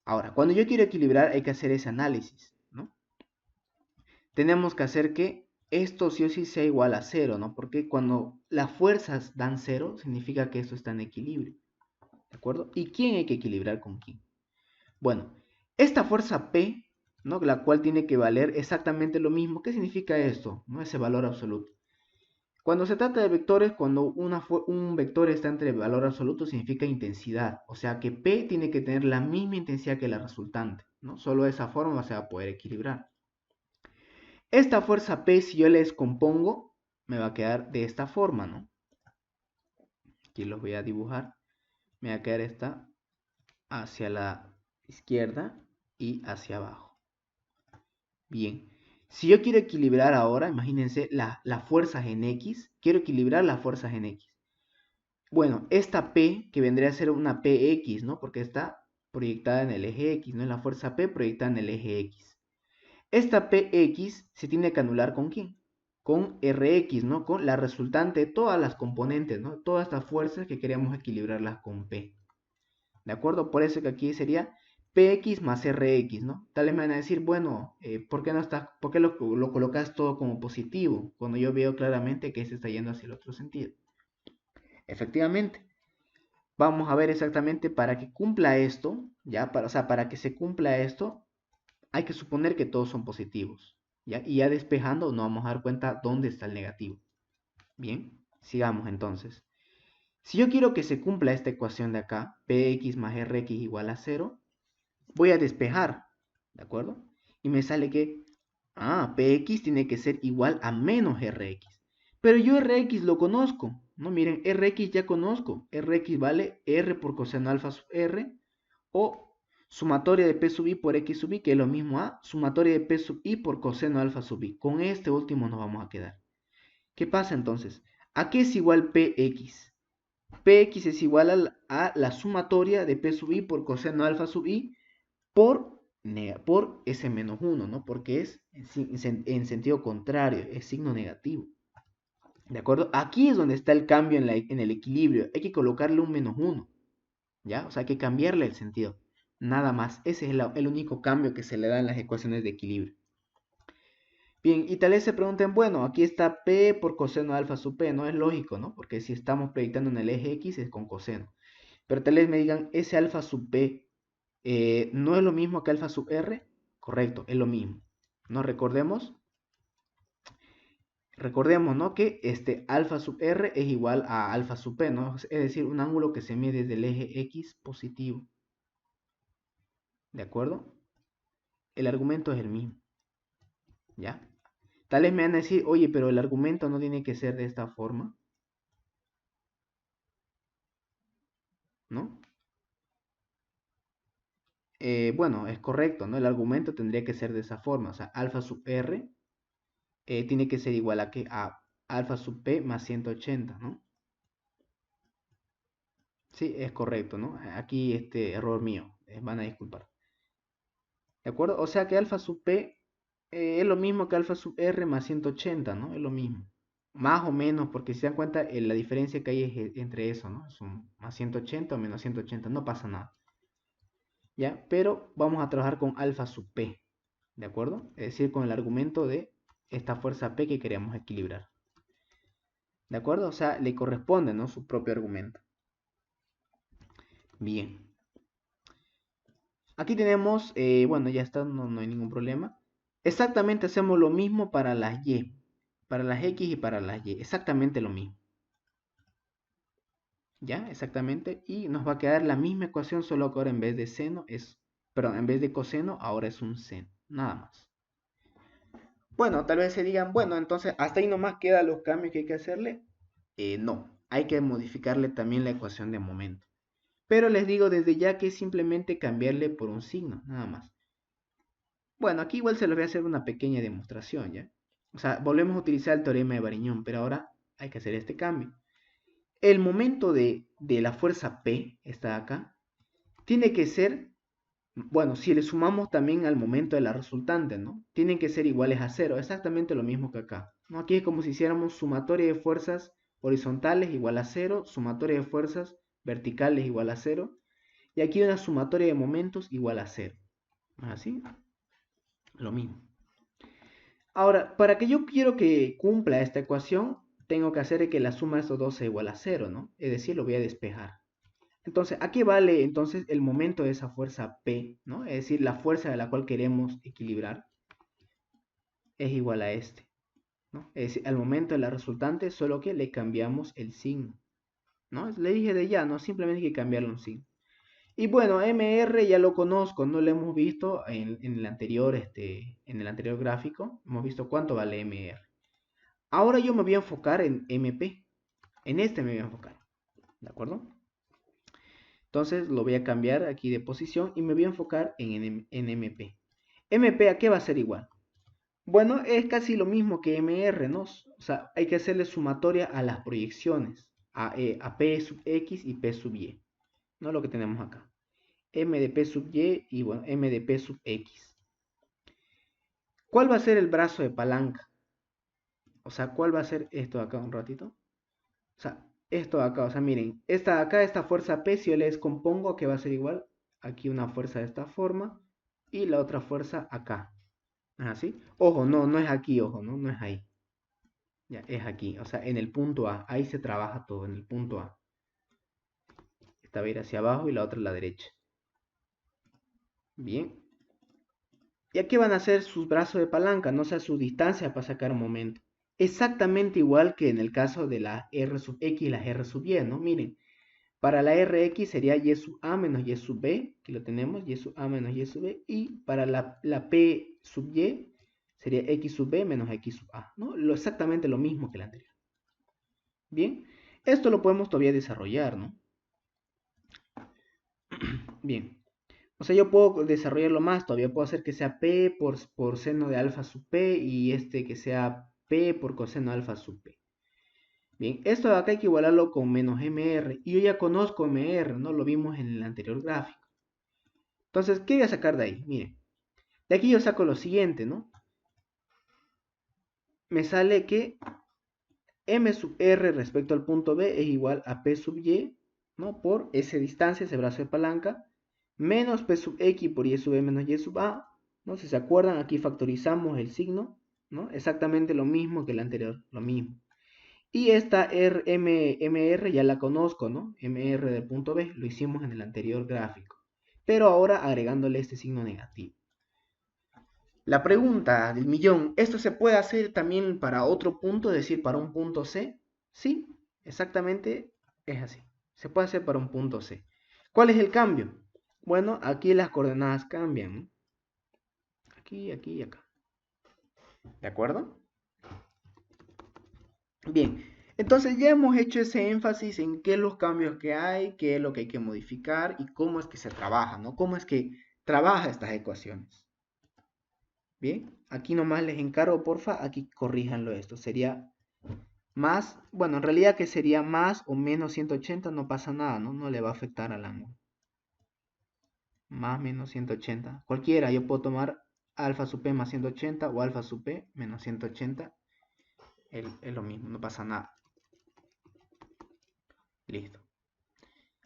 Ahora, cuando yo quiero equilibrar, hay que hacer ese análisis, ¿no? Tenemos que hacer que esto sí o sí sea igual a cero, ¿no? Porque cuando las fuerzas dan cero, significa que esto está en equilibrio, ¿de acuerdo? ¿Y quién hay que equilibrar con quién? Bueno, esta fuerza P, ¿no? La cual tiene que valer exactamente lo mismo. ¿Qué significa esto? ¿No? Ese valor absoluto. Cuando se trata de vectores, cuando un vector está entre valor absoluto, significa intensidad. O sea que P tiene que tener la misma intensidad que la resultante, ¿no? Solo de esa forma se va a poder equilibrar. Esta fuerza P, si yo la descompongo, me va a quedar de esta forma, ¿no? Aquí los voy a dibujar. Me va a quedar esta hacia la izquierda y hacia abajo. Bien. Si yo quiero equilibrar ahora, imagínense las fuerzas en X. Quiero equilibrar las fuerzas en X. Bueno, esta P, que vendría a ser una PX, ¿no? Porque está proyectada en el eje X, ¿no? Es la fuerza P proyectada en el eje X. Esta PX se tiene que anular ¿con quién? Con RX, ¿no? Con la resultante de todas las componentes, ¿no? Todas estas fuerzas que queremos equilibrarlas con P. ¿De acuerdo? Por eso que aquí sería PX más RX, ¿no? Tal vez me van a decir, bueno, ¿por qué por qué lo colocas todo como positivo? Cuando yo veo claramente que se está yendo hacia el otro sentido. Efectivamente, vamos a ver exactamente para que cumpla esto, ¿ya? O sea, para que se cumpla esto, hay que suponer que todos son positivos, ¿ya? Y ya despejando nos vamos a dar cuenta dónde está el negativo. Bien, sigamos entonces. Si yo quiero que se cumpla esta ecuación de acá, Px más Rx igual a 0, voy a despejar, ¿de acuerdo? Y me sale que, Px tiene que ser igual a menos Rx. Pero yo Rx lo conozco, ¿no? Miren, Rx ya conozco. Rx vale R por coseno alfa sub R o sumatoria de P sub I por X sub I, que es lo mismo a sumatoria de P sub I por coseno alfa sub I. Con este último nos vamos a quedar. ¿Qué pasa entonces? ¿A qué es igual Px? Px es igual a la sumatoria de P sub I por coseno alfa sub I por S menos 1, ¿no? Porque es en sentido contrario, es signo negativo. ¿De acuerdo? Aquí es donde está el cambio en el equilibrio. Hay que colocarle un menos 1, ¿ya? O sea, hay que cambiarle el sentido. Nada más. Ese es el único cambio que se le da en las ecuaciones de equilibrio. Bien, y tal vez se pregunten, bueno, aquí está P por coseno alfa sub P, ¿no? Es lógico, ¿no? Porque si estamos proyectando en el eje X es con coseno. Pero tal vez me digan, ese alfa sub P ¿no es lo mismo que alfa sub R? Correcto, es lo mismo. ¿No? Recordemos, ¿no? Que alfa sub R es igual a alfa sub P, ¿no? Es decir, un ángulo que se mide desde el eje X positivo. ¿De acuerdo? El argumento es el mismo. ¿Ya? Tal vez me van a decir, oye, pero el argumento no tiene que ser de esta forma, ¿no? Bueno, es correcto, ¿no? El argumento tendría que ser de esa forma, o sea, alfa sub R tiene que ser igual a alfa sub P más 180, ¿no? Sí, es correcto, ¿no? Aquí error mío, van a disculpar. ¿De acuerdo? O sea que alfa sub P es lo mismo que alfa sub R más 180, ¿no? Es lo mismo. Más o menos, porque si se dan cuenta, la diferencia que hay es entre eso, ¿no? Son más 180 o menos 180, no pasa nada. ¿Ya? Pero vamos a trabajar con alfa sub P, ¿de acuerdo? Es decir, con el argumento de esta fuerza P que queremos equilibrar. ¿De acuerdo? O sea, le corresponde, ¿no? Su propio argumento. Bien. Aquí tenemos, bueno, ya está, no hay ningún problema. Exactamente hacemos lo mismo para las Y, para las X y para las Y, exactamente lo mismo. ¿Ya? Exactamente. Y nos va a quedar la misma ecuación, solo que ahora en vez de seno es, perdón, en vez de coseno, ahora es un seno. Nada más. Bueno, tal vez se digan, bueno, entonces hasta ahí nomás quedan los cambios que hay que hacerle. No, hay que modificarle también la ecuación de momento. Pero les digo desde ya que es simplemente cambiarle por un signo, nada más. Bueno, aquí igual se les voy a hacer una pequeña demostración, ¿ya? O sea, volvemos a utilizar el teorema de Variñón, pero ahora hay que hacer este cambio. El momento de la fuerza P, está acá, tiene que ser, bueno, si le sumamos también al momento de la resultante, ¿no? Tienen que ser iguales a cero, exactamente lo mismo que acá, ¿no? Aquí es como si hiciéramos sumatoria de fuerzas horizontales igual a cero, sumatoria de fuerzas verticales igual a cero, y aquí una sumatoria de momentos igual a cero. ¿Así? Lo mismo. Ahora, para que yo quiero que cumpla esta ecuación, tengo que hacer que la suma de estos dos sea igual a cero, ¿no? Es decir, lo voy a despejar. Entonces, aquí vale entonces el momento de esa fuerza P, ¿no? Es decir, la fuerza de la cual queremos equilibrar es igual a este, ¿no? Es decir, al momento de la resultante, solo que le cambiamos el signo, ¿no? Le dije de ya, ¿no? Simplemente hay que cambiarle un signo. Y bueno, MR ya lo conozco, no lo hemos visto en el anterior gráfico, hemos visto cuánto vale MR. Ahora yo me voy a enfocar en MP, en este me voy a enfocar, ¿de acuerdo? Entonces lo voy a cambiar aquí de posición y me voy a enfocar en MP. MP, ¿a qué va a ser igual? Bueno, es casi lo mismo que MR, ¿no? O sea, hay que hacerle sumatoria a las proyecciones, a P sub X y P sub Y, ¿no? Lo que tenemos acá. M de P sub Y y bueno, M de P sub X. ¿Cuál va a ser el brazo de palanca? O sea, ¿cuál va a ser esto de acá un ratito? O sea, esto de acá, o sea, miren, esta de acá, esta fuerza P, si yo le descompongo, que va a ser igual, aquí una fuerza de esta forma y la otra fuerza acá. ¿Así? Ojo, no, no es aquí, ojo, no, no es ahí. Ya, es aquí, o sea, en el punto A, ahí se trabaja todo, en el punto A. Esta va a ir hacia abajo y la otra a la derecha. Bien. ¿Y aquí van a hacer sus brazos de palanca? No sea su distancia para sacar un momento. Exactamente igual que en el caso de la R sub X y la R sub Y, ¿no? Miren, para la Rx sería Y sub A menos Y sub B, que lo tenemos, Y sub A menos Y sub B, y para la P sub Y sería X sub B menos X sub A, ¿no? Exactamente lo mismo que la anterior. Bien, esto lo podemos todavía desarrollar, ¿no? Bien, o sea, yo puedo desarrollarlo más, todavía puedo hacer que sea P por seno de alfa sub P y este que sea P por coseno de alfa sub P. Bien, esto de acá hay que igualarlo con menos MR, y yo ya conozco MR, ¿no? Lo vimos en el anterior gráfico. Entonces, ¿qué voy a sacar de ahí? Miren, de aquí yo saco lo siguiente, ¿no? Me sale que M sub R respecto al punto B es igual a P sub Y, ¿no? Por esa distancia, ese brazo de palanca, menos P sub X por Y sub B menos Y sub A, ¿no? Si se acuerdan, aquí factorizamos el signo, ¿no? Exactamente lo mismo que el anterior, lo mismo. Y esta MR ya la conozco, ¿no? MR del punto B, lo hicimos en el anterior gráfico. Pero ahora agregándole este signo negativo. La pregunta del millón, ¿esto se puede hacer también para otro punto, es decir, para un punto C? Sí, exactamente es así. Se puede hacer para un punto C. ¿Cuál es el cambio? Bueno, aquí las coordenadas cambian, ¿no? Aquí, aquí y acá. ¿De acuerdo? Bien, entonces ya hemos hecho ese énfasis en qué es los cambios que hay, qué es lo que hay que modificar y cómo es que se trabaja, ¿no? Cómo es que trabaja estas ecuaciones. Bien, aquí nomás les encargo, porfa, aquí corríjanlo esto. Sería más, bueno, en realidad que sería más o menos 180, no pasa nada, ¿no? No le va a afectar al ángulo. Más menos 180. Cualquiera, yo puedo tomar alfa sub p más 180 o alfa sub p menos 180. Es lo mismo, no pasa nada. Listo.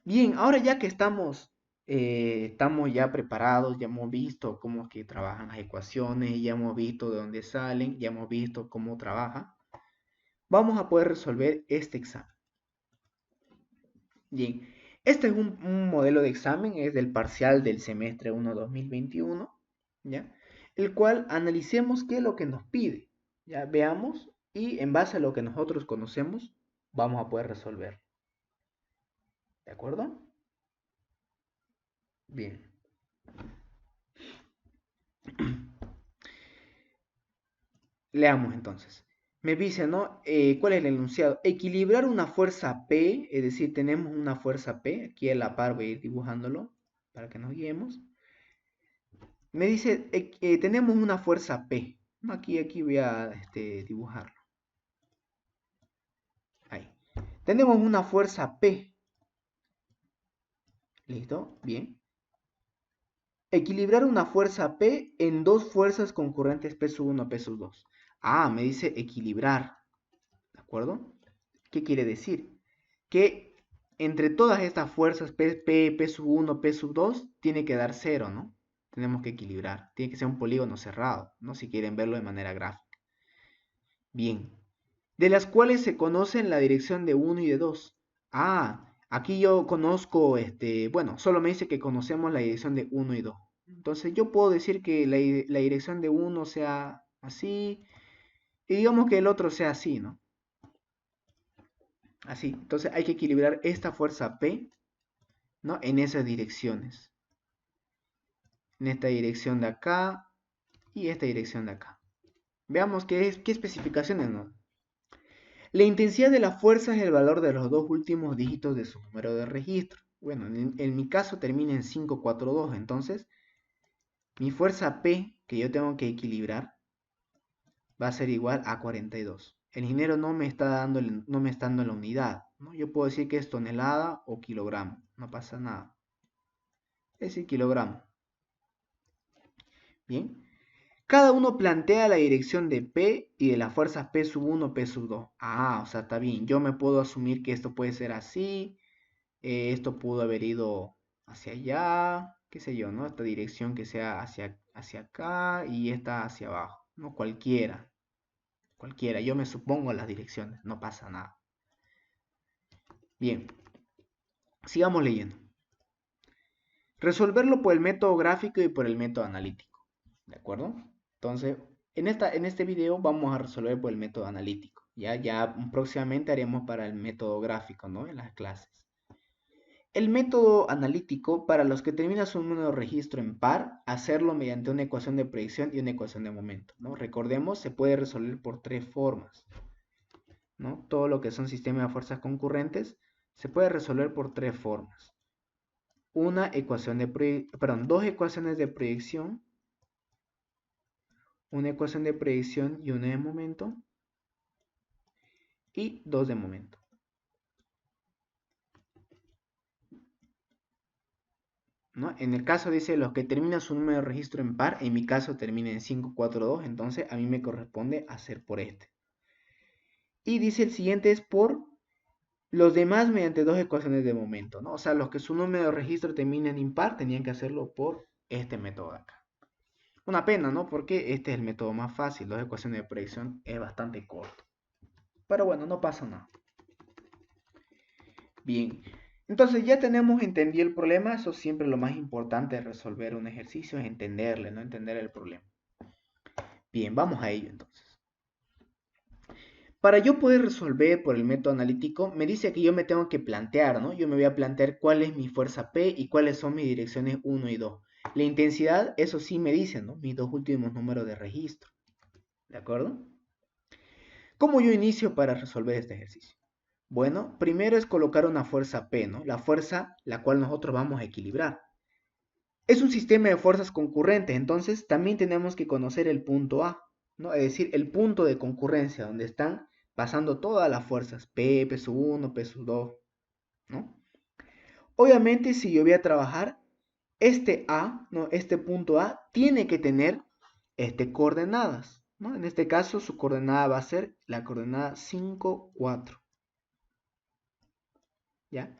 Bien, ahora ya que estamos ya preparados, ya hemos visto cómo es que trabajan las ecuaciones, ya hemos visto de dónde salen, ya hemos visto cómo trabaja, vamos a poder resolver este examen. Bien, este es un modelo de examen, es del parcial del semestre 1 2021, ¿ya? El cual analicemos qué es lo que nos pide, ya veamos y en base a lo que nosotros conocemos, vamos a poder resolver. ¿De acuerdo? Bien. Leamos entonces. Me dice, ¿no? ¿Cuál es el enunciado? Equilibrar una fuerza P, es decir, tenemos una fuerza P, aquí a la par voy a ir dibujándolo para que nos guiemos. Me dice, tenemos una fuerza P. Aquí voy a dibujarlo. Ahí. Tenemos una fuerza P. ¿Listo? Bien. Equilibrar una fuerza P en dos fuerzas concurrentes P sub 1, P sub 2. Ah, me dice equilibrar. ¿De acuerdo? ¿Qué quiere decir? Que entre todas estas fuerzas P sub 1, P sub 2, tiene que dar cero, ¿no? Tenemos que equilibrar. Tiene que ser un polígono cerrado, ¿no? Si quieren verlo de manera gráfica. Bien. De las cuales se conocen la dirección de 1 y de 2. Ah, aquí yo conozco, bueno, solo me dice que conocemos la dirección de 1 y 2. Entonces yo puedo decir que la dirección de uno sea así y digamos que el otro sea así, ¿no? Así. Entonces hay que equilibrar esta fuerza P, ¿no? En esas direcciones. En esta dirección de acá y esta dirección de acá. Veamos qué especificaciones nos. La intensidad de la fuerza es el valor de los dos últimos dígitos de su número de registro. Bueno, en mi caso termina en 542, entonces mi fuerza P que yo tengo que equilibrar va a ser igual a 42. El ingeniero no me está dando la unidad, ¿no? Yo puedo decir que es tonelada o kilogramo, no pasa nada. Es decir, kilogramo. Bien. Cada uno plantea la dirección de P y de las fuerzas P sub 1, P sub 2. Ah, o sea, está bien. Yo me puedo asumir que esto puede ser así. Esto pudo haber ido hacia allá. Qué sé yo, ¿no? Esta dirección que sea hacia acá y esta hacia abajo. No cualquiera. Cualquiera. Yo me supongo las direcciones. No pasa nada. Bien. Sigamos leyendo. Resolverlo por el método gráfico y por el método analítico. ¿De acuerdo? Entonces, en este video vamos a resolver por el método analítico. Ya próximamente haremos para el método gráfico, ¿no? En las clases. El método analítico, para los que terminan su número de registro en par, hacerlo mediante una ecuación de predicción y una ecuación de momento, ¿no? Recordemos, se puede resolver por tres formas, ¿no? Todo lo que son sistemas de fuerzas concurrentes se puede resolver por tres formas. Dos ecuaciones de proyección, una ecuación de predicción y una de momento, y dos de momento. ¿No? En el caso dice los que terminan su número de registro en par, en mi caso termina en 542, entonces a mí me corresponde hacer por este. Y dice el siguiente es por los demás mediante dos ecuaciones de momento, ¿no? O sea, los que su número de registro termina en impar tenían que hacerlo por este método de acá. Una pena, ¿no? Porque este es el método más fácil, dos ecuaciones de predicción es bastante corto. Pero bueno, no pasa nada. Bien, entonces ya tenemos entendido el problema, eso siempre lo más importante de resolver un ejercicio es entenderle, no entender el problema. Bien, vamos a ello entonces. Para yo poder resolver por el método analítico, me dice que yo me tengo que plantear, ¿no? Yo me voy a plantear cuál es mi fuerza P y cuáles son mis direcciones 1 y 2. La intensidad, eso sí me dice, ¿no? Mis dos últimos números de registro. ¿De acuerdo? ¿Cómo yo inicio para resolver este ejercicio? Bueno, primero es colocar una fuerza P, ¿no? La fuerza la cual nosotros vamos a equilibrar. Es un sistema de fuerzas concurrentes, entonces también tenemos que conocer el punto A, ¿no? Es decir, el punto de concurrencia donde están pasando todas las fuerzas, P, P sub 1, P sub 2, ¿no? Obviamente, si yo voy a trabajar, este A, ¿no? Este punto A, tiene que tener coordenadas, ¿no? En este caso, su coordenada va a ser la coordenada 5, 4, ¿ya?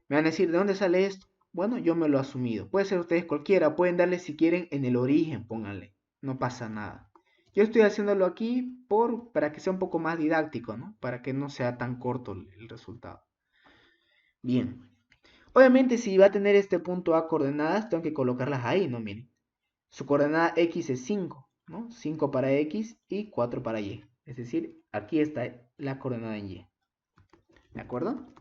Me van a decir, ¿de dónde sale esto? Bueno, yo me lo he asumido. Puede ser ustedes cualquiera, pueden darle si quieren en el origen, pónganle. No pasa nada. Yo estoy haciéndolo aquí para que sea un poco más didáctico, ¿no? Para que no sea tan corto el resultado. Bien. Obviamente si va a tener este punto A coordenadas, tengo que colocarlas ahí, ¿no? Miren. Su coordenada X es 5, ¿no? 5 para X y 4 para Y. Es decir, aquí está la coordenada en Y. ¿De acuerdo?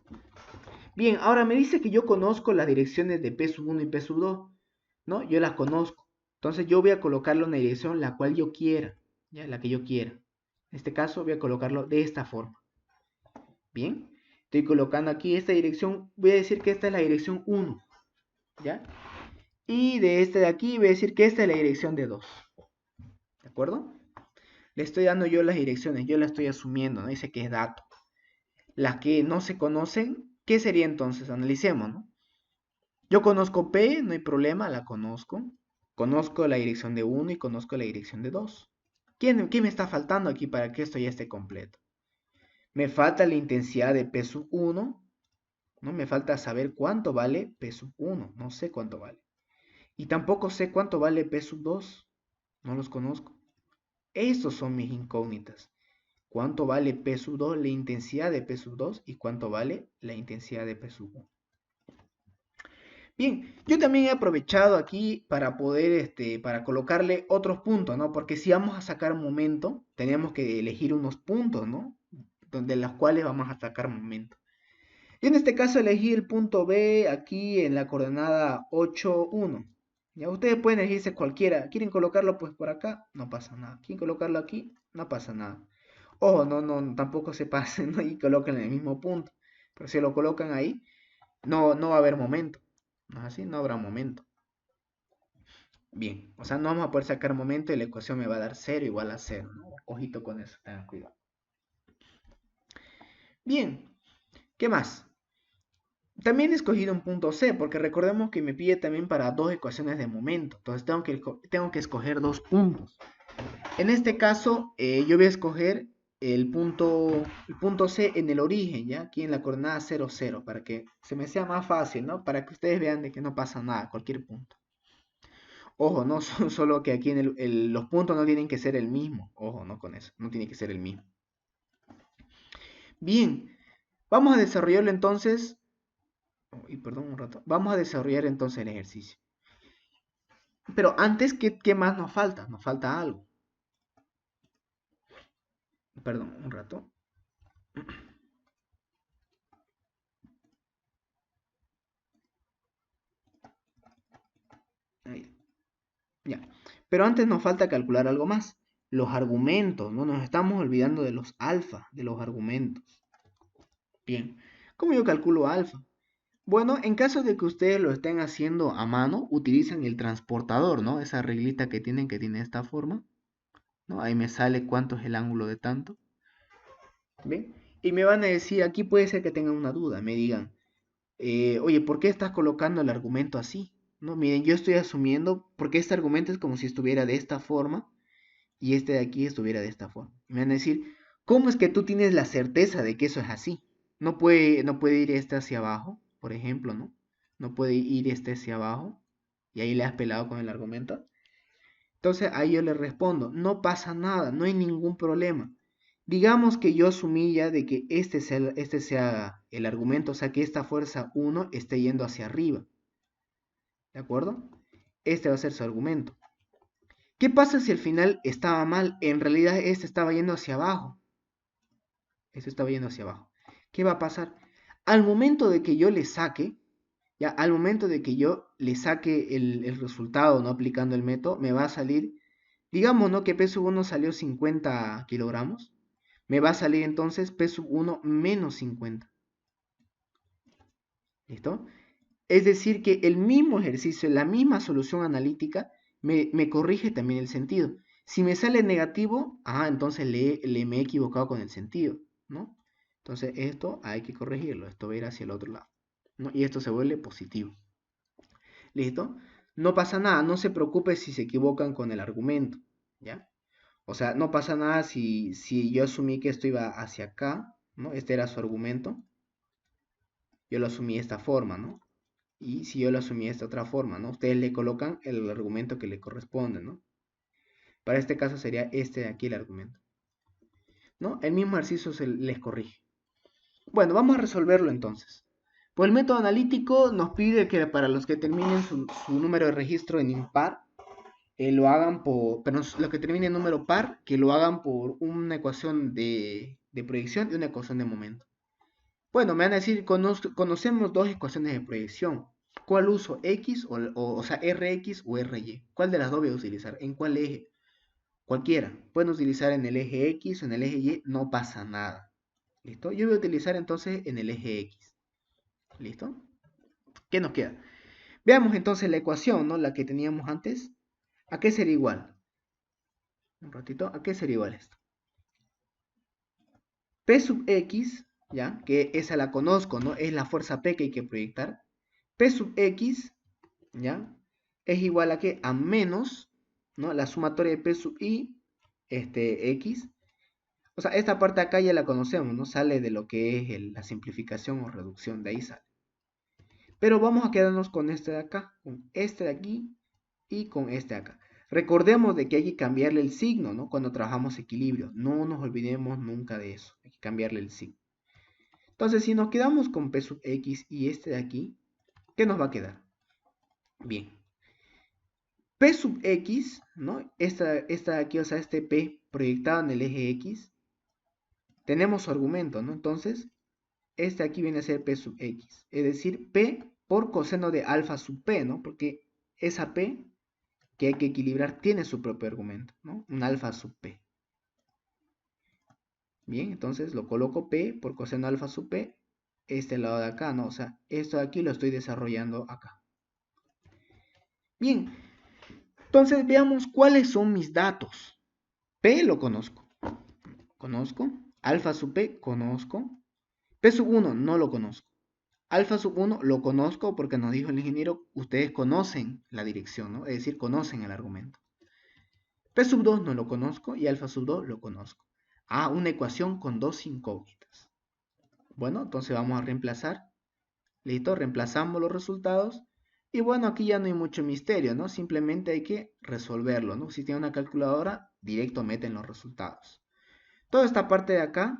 Bien, ahora me dice que yo conozco las direcciones de P sub 1 y P sub 2, ¿no? Yo las conozco. Entonces yo voy a colocarlo en la dirección la cual yo quiera, ¿ya? La que yo quiera. En este caso voy a colocarlo de esta forma. Bien, estoy colocando aquí esta dirección, voy a decir que esta es la dirección 1, ¿ya? Y de este de aquí voy a decir que esta es la dirección de 2, ¿de acuerdo? Le estoy dando yo las direcciones, yo las estoy asumiendo, ¿no? Dice que es dato. Las que no se conocen, ¿qué sería entonces? Analicemos, ¿no? Yo conozco P, no hay problema, la conozco. Conozco la dirección de 1 y conozco la dirección de 2. ¿Qué me está faltando aquí para que esto ya esté completo? Me falta la intensidad de P sub 1, ¿no? Me falta saber cuánto vale P sub 1, no sé cuánto vale. Y tampoco sé cuánto vale P sub 2, no los conozco. Estos son mis incógnitas. ¿Cuánto vale P sub 2, la intensidad de P sub 2 y cuánto vale la intensidad de P sub 1? Bien, yo también he aprovechado aquí para poder, para colocarle otros puntos, ¿no? Porque si vamos a sacar momento, tenemos que elegir unos puntos, ¿no? De los cuales vamos a sacar momento. Yo en este caso elegí el punto B aquí en la coordenada 8, 1. Ya ustedes pueden elegirse cualquiera. ¿Quieren colocarlo pues por acá? No pasa nada. ¿Quieren colocarlo aquí? No pasa nada. Ojo, no, tampoco se pasen, ¿no? Y coloquen en el mismo punto. Pero si lo colocan ahí, no va a haber momento. ¿No es así? No habrá momento. Bien, o sea, no vamos a poder sacar momento y la ecuación me va a dar 0 igual a 0, ¿no? Ojito con eso, tengan cuidado. Bien, ¿qué más? También he escogido un punto C, porque recordemos que me pide también para dos ecuaciones de momento. Entonces tengo que escoger dos puntos. En este caso, yo voy a escoger el punto C en el origen, ¿ya? Aquí en la coordenada 0, 0, para que se me sea más fácil, ¿no? Para que ustedes vean de que no pasa nada, cualquier punto. Ojo, no solo que aquí en los puntos no tienen que ser el mismo. Ojo, no con eso, no tiene que ser el mismo. Bien, vamos a desarrollarlo entonces. Y perdón un rato. Vamos a desarrollar entonces el ejercicio. Pero antes, ¿qué más nos falta? Nos falta algo. Perdón, un rato. Ahí. Ya. Pero antes nos falta calcular algo más. Los argumentos, no nos estamos olvidando de los alfa, de los argumentos. Bien, ¿cómo yo calculo alfa? Bueno, en caso de que ustedes lo estén haciendo a mano, utilizan el transportador, ¿no? Esa reglita que tiene esta forma, ¿no? Ahí me sale cuánto es el ángulo de tanto. ¿Ven? Y me van a decir, aquí puede ser que tengan una duda, me digan, oye, ¿por qué estás colocando el argumento así? No, miren, yo estoy asumiendo, porque este argumento es como si estuviera de esta forma y este de aquí estuviera de esta forma. Y me van a decir, ¿cómo es que tú tienes la certeza de que eso es así? No puede ir este hacia abajo, por ejemplo, ¿no? No puede ir este hacia abajo y ahí le has pelado con el argumento. Entonces ahí yo le respondo, no pasa nada, no hay ningún problema. Digamos que yo asumí ya de que este sea el argumento, o sea que esta fuerza 1 esté yendo hacia arriba. ¿De acuerdo? Este va a ser su argumento. ¿Qué pasa si al final estaba mal? En realidad este estaba yendo hacia abajo. Este estaba yendo hacia abajo. ¿Qué va a pasar? Al momento de que yo le saque, ya al momento de que yo le saque el resultado, no aplicando el método, me va a salir, digamos, ¿no? Que P sub 1 salió 50 kilogramos. Me va a salir entonces P sub 1 menos 50. ¿Listo? Es decir, que el mismo ejercicio, la misma solución analítica, me corrige también el sentido. Si me sale negativo, entonces me he equivocado con el sentido, ¿no? Entonces esto hay que corregirlo, esto va a ir hacia el otro lado, ¿no? Y esto se vuelve positivo. ¿Listo? No pasa nada, no se preocupe si se equivocan con el argumento, ¿ya? O sea, no pasa nada si yo asumí que esto iba hacia acá, ¿no? Este era su argumento, yo lo asumí de esta forma, ¿no? Y si yo lo asumí de esta otra forma, ¿no? Ustedes le colocan el argumento que le corresponde, ¿no? Para este caso sería este de aquí el argumento, ¿no? El mismo ejercicio se les corrige. Bueno, vamos a resolverlo entonces. Pues el método analítico nos pide que para los que terminen su número de registro en impar, lo hagan pero los que terminen en número par, que lo hagan por una ecuación de proyección y una ecuación de momento. Bueno, me van a decir, conocemos dos ecuaciones de proyección. ¿Cuál uso? ¿X o sea, Rx o Ry? ¿Cuál de las dos voy a utilizar? ¿En cuál eje? Cualquiera. Pueden utilizar en el eje X o en el eje Y, no pasa nada. ¿Listo? Yo voy a utilizar entonces en el eje X. ¿Listo? ¿Qué nos queda? Veamos entonces la ecuación, ¿no? La que teníamos antes. ¿A qué sería igual? Un ratito, ¿a qué sería igual esto? P sub X, ¿ya? Que esa la conozco, ¿no? Es la fuerza P que hay que proyectar. P sub X, ¿ya? Es igual a que a menos, ¿no? La sumatoria de P sub I, X. O sea, esta parte acá ya la conocemos, ¿no? Sale de lo que es la simplificación o reducción, de ahí sale. Pero vamos a quedarnos con este de acá, con este de aquí y con este de acá. Recordemos de que hay que cambiarle el signo, ¿no? Cuando trabajamos equilibrio. No nos olvidemos nunca de eso. Hay que cambiarle el signo. Entonces, si nos quedamos con P sub X y este de aquí, ¿qué nos va a quedar? Bien. P sub X, ¿no? Esta de aquí, o sea, este P proyectado en el eje X, tenemos su argumento, ¿no? Entonces, este aquí viene a ser P sub X. Es decir, P por coseno de alfa sub P, ¿no? Porque esa P que hay que equilibrar tiene su propio argumento, ¿no? Un alfa sub P. Bien, entonces lo coloco P por coseno alfa sub P, este lado de acá, ¿no? O sea, esto de aquí lo estoy desarrollando acá. Bien, entonces veamos cuáles son mis datos. P lo conozco. Alfa sub P, conozco. P sub 1 no lo conozco. Alfa sub 1 lo conozco porque nos dijo el ingeniero, ustedes conocen la dirección, ¿no? Es decir, conocen el argumento. P sub 2 no lo conozco y alfa sub 2 lo conozco. Ah, una ecuación con dos incógnitas. Bueno, entonces vamos a reemplazar. Listo, reemplazamos los resultados. Y bueno, aquí ya no hay mucho misterio, ¿no? Simplemente hay que resolverlo, ¿no? Si tiene una calculadora, directo meten los resultados. Toda esta parte de acá,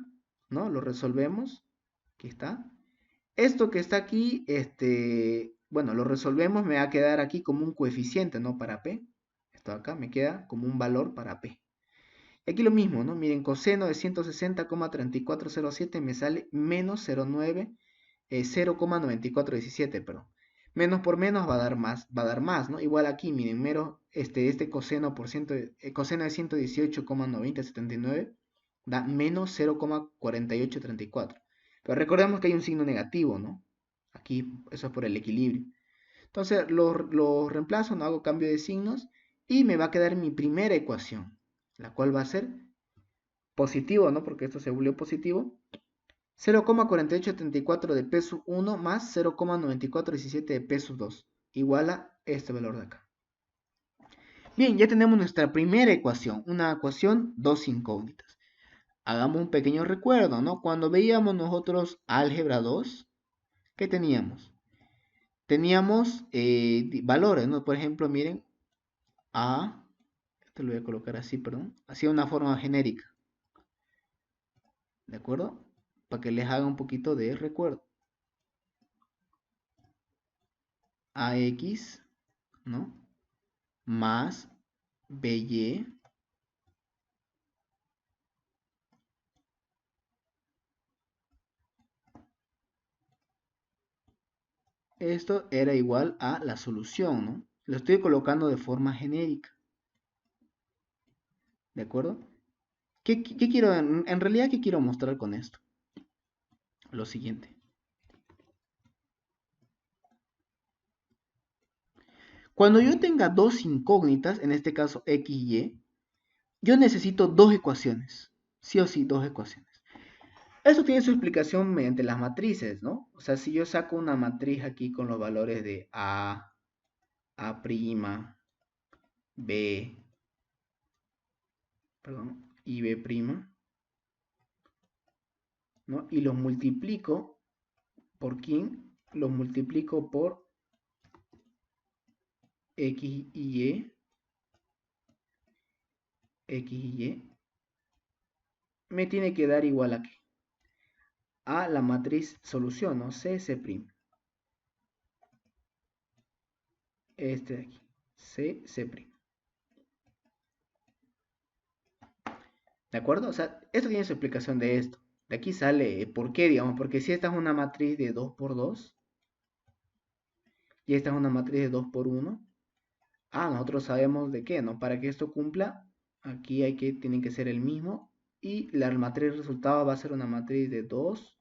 ¿no? Lo resolvemos. Aquí está. Esto que está aquí, bueno, lo resolvemos, me va a quedar aquí como un coeficiente, ¿no? Para P. Esto acá me queda como un valor para P. Aquí lo mismo, ¿no? Miren, coseno de 160,3407 me sale menos 0,9417, perdón. Menos por menos va a dar más, ¿no? Igual aquí, miren, este coseno por coseno de 118,9079 da menos 0,4834. Pero recordemos que hay un signo negativo, ¿no? Aquí, eso es por el equilibrio. Entonces, lo reemplazo, no hago cambio de signos y me va a quedar mi primera ecuación, la cual va a ser positivo, ¿no? Porque esto se volvió positivo. 0,4834 de P sub 1 más 0,9417 de P sub 2 igual a este valor de acá. Bien, ya tenemos nuestra primera ecuación, una ecuación dos incógnitas. Hagamos un pequeño recuerdo, ¿no? Cuando veíamos nosotros álgebra 2, ¿qué teníamos? Teníamos valores, ¿no? Por ejemplo, miren, A, esto lo voy a colocar así, perdón, así una forma genérica, ¿de acuerdo? Para que les haga un poquito de recuerdo. AX, ¿no? Más BY esto era igual a la solución, ¿no? Lo estoy colocando de forma genérica, ¿de acuerdo? ¿Qué quiero, en realidad, qué quiero mostrar con esto? Lo siguiente. Cuando yo tenga dos incógnitas, en este caso X y Y, yo necesito dos ecuaciones, sí o sí, dos ecuaciones. Esto tiene su explicación mediante las matrices, ¿no? O sea, si yo saco una matriz aquí con los valores de A', B, perdón, y B', ¿no? Y los multiplico, ¿por quién? Los multiplico por X y Y, X y Y, me tiene que dar igual a qué? A la matriz solución, ¿no? C, C'. Este de aquí, C, C'. ¿De acuerdo? O sea, esto tiene su explicación de esto. De aquí sale, ¿por qué? Digamos, porque si esta es una matriz de 2 por 2 y esta es una matriz de 2 por 1, nosotros sabemos de qué, ¿no? Para que esto cumpla, aquí tienen que ser el mismo y la matriz resultado va a ser una matriz de 2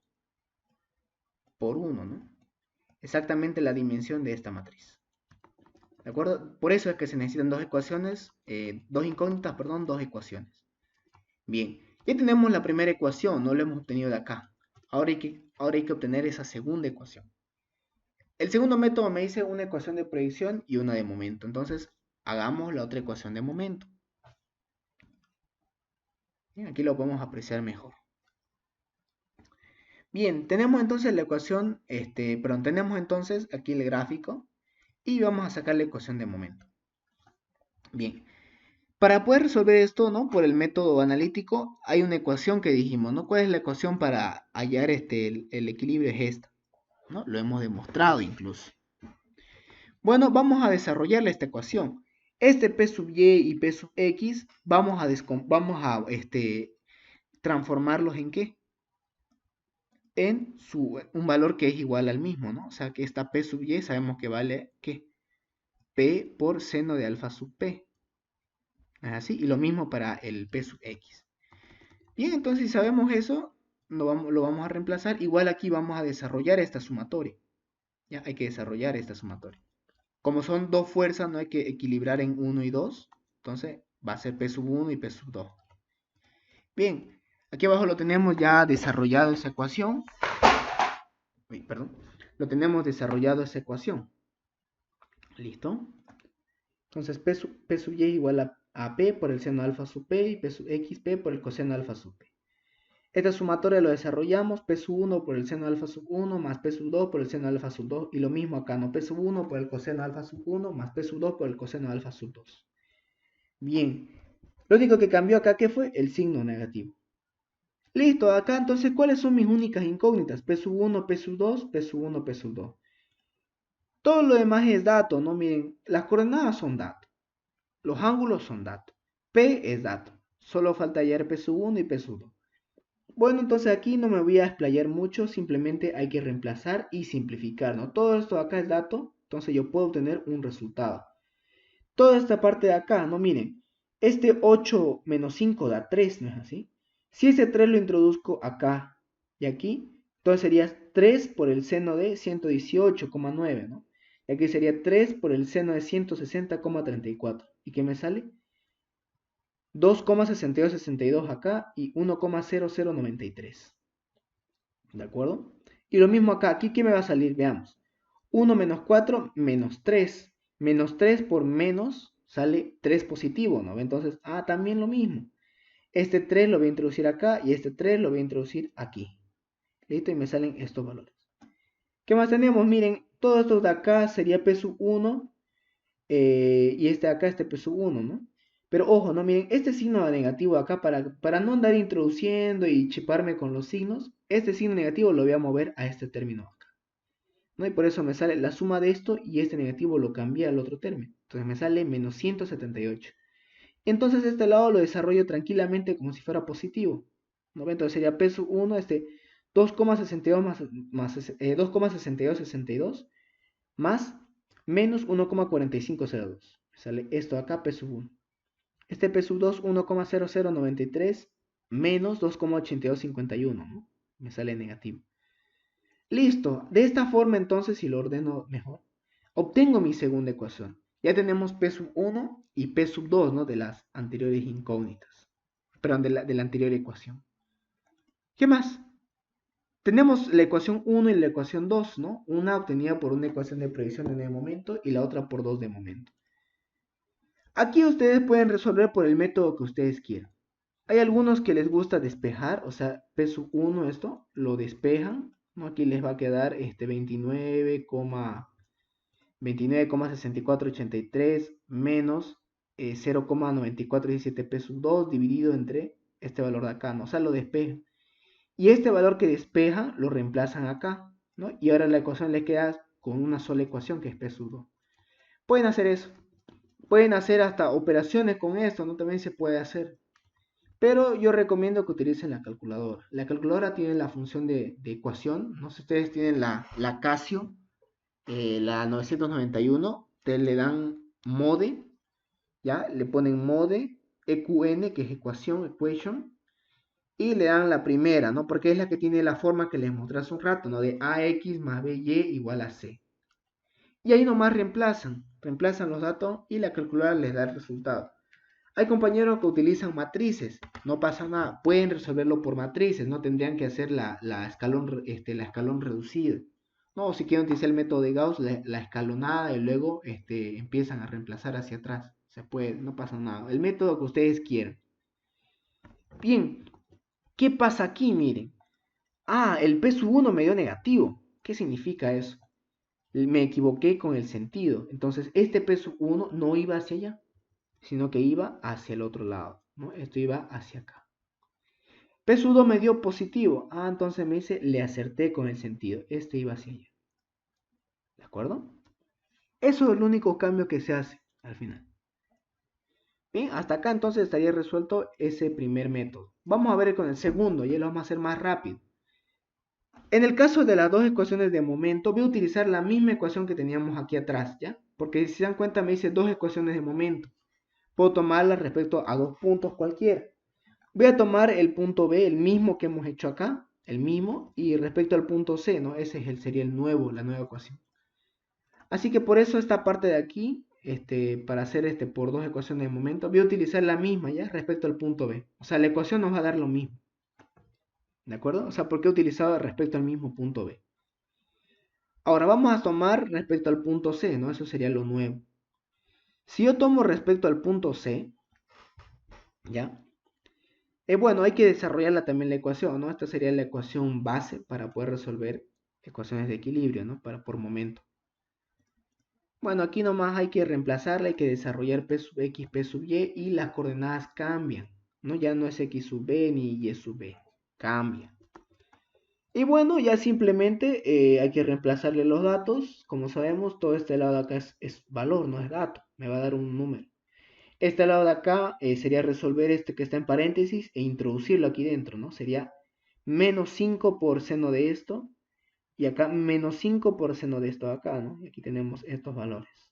por 1, ¿no? Exactamente la dimensión de esta matriz. ¿De acuerdo? Por eso es que se necesitan dos ecuaciones, dos incógnitas, perdón, dos ecuaciones. Bien, ya tenemos la primera ecuación, no lo hemos obtenido de acá. Ahora hay que obtener esa segunda ecuación. El segundo método me dice una ecuación de proyección y una de momento. Entonces, hagamos la otra ecuación de momento. Bien, aquí lo podemos apreciar mejor. Bien, tenemos entonces la ecuación, tenemos entonces aquí el gráfico y vamos a sacar la ecuación de momento. Bien, para poder resolver esto, ¿no? Por el método analítico, hay una ecuación que dijimos, ¿no? ¿Cuál es la ecuación para hallar el equilibrio? Es esta, ¿no? Lo hemos demostrado incluso. Bueno, vamos a desarrollar esta ecuación. Este P sub y P sub x, vamos a transformarlos en ¿qué? En un valor que es igual al mismo, ¿no? O sea, que esta P sub y sabemos que vale, ¿qué? P por seno de alfa sub P. ¿Es así? Y lo mismo para el P sub x. Bien, entonces si sabemos eso, lo vamos a reemplazar. Igual aquí vamos a desarrollar esta sumatoria. Ya hay que desarrollar esta sumatoria. Como son dos fuerzas, no hay que equilibrar en 1 y 2. Entonces va a ser P sub 1 y P sub 2. Bien, aquí abajo lo tenemos ya desarrollado esa ecuación. Uy, perdón. Lo tenemos desarrollado esa ecuación. ¿Listo? Entonces P sub y igual a P por el seno alfa sub P y P sub x P por el coseno alfa sub P. Esta sumatoria lo desarrollamos, P sub 1 por el seno alfa sub 1 más P sub 2 por el seno alfa sub 2. Y lo mismo acá, ¿no? P sub 1 por el coseno alfa sub 1 más P sub 2 por el coseno alfa sub 2. Bien, lo único que cambió acá, ¿qué fue? El signo negativo. Listo, acá entonces, ¿cuáles son mis únicas incógnitas? P sub 1, P sub 2, P sub 1, P sub 2. Todo lo demás es dato, ¿no? Miren, las coordenadas son dato. Los ángulos son dato. P es dato. Solo falta hallar P sub 1 y P sub 2. Bueno, entonces aquí no me voy a explayar mucho, simplemente hay que reemplazar y simplificar, ¿no? Todo esto de acá es dato, entonces yo puedo obtener un resultado. Toda esta parte de acá, ¿no? Miren, este 8 menos 5 da 3, ¿no es así? Si ese 3 lo introduzco acá y aquí, entonces sería 3 por el seno de 118,9, ¿no? Y aquí sería 3 por el seno de 160,34. ¿Y qué me sale? 2,6262 acá y 1,0093. ¿De acuerdo? Y lo mismo acá. Aquí, ¿qué me va a salir? Veamos. 1 menos 4 menos 3. Menos 3 por menos sale 3 positivo, ¿no? Entonces, también lo mismo. Este 3 lo voy a introducir acá y este 3 lo voy a introducir aquí. ¿Listo? Y me salen estos valores. ¿Qué más tenemos? Miren, todo esto de acá sería P sub 1 y este de acá, este P sub 1, ¿no? Pero ojo, no, miren, este signo negativo acá, para no andar introduciendo y chiparme con los signos, este signo negativo lo voy a mover a este término acá, ¿no? Y por eso me sale la suma de esto y este negativo lo cambia al otro término. Entonces me sale menos 178. Entonces este lado lo desarrollo tranquilamente como si fuera positivo, ¿no? Entonces sería P sub 1, 2,62 2,6262 más menos 1,4502. Sale esto acá, P sub 1. Este P sub 2, 1,0093 menos 2,8251, ¿no? Me sale negativo. Listo. De esta forma, entonces, si lo ordeno mejor, obtengo mi segunda ecuación. Ya tenemos P sub 1 y P sub 2, ¿no? De las anteriores incógnitas. Perdón, de la anterior ecuación. ¿Qué más? Tenemos la ecuación 1 y la ecuación 2, ¿no? Una obtenida por una ecuación de predicción de momento y la otra por 2 de momento. Aquí ustedes pueden resolver por el método que ustedes quieran. Hay algunos que les gusta despejar, o sea, P sub 1 esto, lo despejan, ¿no? Aquí les va a quedar 29,6483 menos 0,9417 P sub 2 dividido entre este valor de acá, ¿no? O sea, lo despejan. Y este valor que despejan lo reemplazan acá, ¿no? Y ahora la ecuación les queda con una sola ecuación que es P sub 2. Pueden hacer eso. Pueden hacer hasta operaciones con esto, ¿no? También se puede hacer. Pero yo recomiendo que utilicen la calculadora. La calculadora tiene la función de ecuación. No sé si ustedes tienen la Casio, la 991. Ustedes le dan mode, ¿ya? Le ponen mode, EQN, que es equation, y le dan la primera, ¿no? Porque es la que tiene la forma que les mostré hace un rato, ¿no? De AX más BY igual a C. Y ahí nomás reemplazan los datos y la calculadora les da el resultado. Hay compañeros que utilizan matrices, no pasa nada, pueden resolverlo por matrices, no tendrían que hacer la escalón reducida. No, si quieren utilizar el método de Gauss, la escalonada y luego empiezan a reemplazar hacia atrás. Se puede, no pasa nada. El método que ustedes quieran. Bien, ¿qué pasa aquí? Miren. Ah, el P sub 1 me dio negativo. ¿Qué significa eso? Me equivoqué con el sentido. Entonces, este P sub 1 no iba hacia allá, sino que iba hacia el otro lado, ¿no? Esto iba hacia acá. P sub 2 me dio positivo. Ah, entonces me dice, le acerté con el sentido. Este iba hacia allá. ¿De acuerdo? Eso es el único cambio que se hace al final. Bien, hasta acá entonces estaría resuelto ese primer método. Vamos a ver con el segundo, y lo vamos a hacer más rápido. En el caso de las dos ecuaciones de momento, voy a utilizar la misma ecuación que teníamos aquí atrás, ¿ya? Porque si se dan cuenta me dice dos ecuaciones de momento. Puedo tomarlas respecto a dos puntos cualquiera. Voy a tomar el punto B, el mismo que hemos hecho acá, el mismo, y respecto al punto C, ¿no? Ese es sería la nueva ecuación. Así que por eso esta parte de aquí, para hacer por dos ecuaciones de momento, voy a utilizar la misma, ¿ya? Respecto al punto B. O sea, la ecuación nos va a dar lo mismo. ¿De acuerdo? O sea, ¿por qué he utilizado respecto al mismo punto B? Ahora vamos a tomar respecto al punto C, ¿no? Eso sería lo nuevo. Si yo tomo respecto al punto C, ¿ya? Bueno, hay que desarrollarla también la ecuación, ¿no? Esta sería la ecuación base para poder resolver ecuaciones de equilibrio, ¿no? Por momento. Bueno, aquí nomás hay que reemplazarla, hay que desarrollar P sub X, P sub Y las coordenadas cambian, ¿no? Ya no es X sub B ni Y sub B, cambia. Y bueno, ya simplemente hay que reemplazarle los datos. Como sabemos, todo este lado de acá es valor, no es dato. Me va a dar un número. Este lado de acá sería resolver este que está en paréntesis e introducirlo aquí dentro, ¿no? Sería menos 5 por seno de esto. Y acá menos 5 por seno de esto de acá, ¿no? Y aquí tenemos estos valores.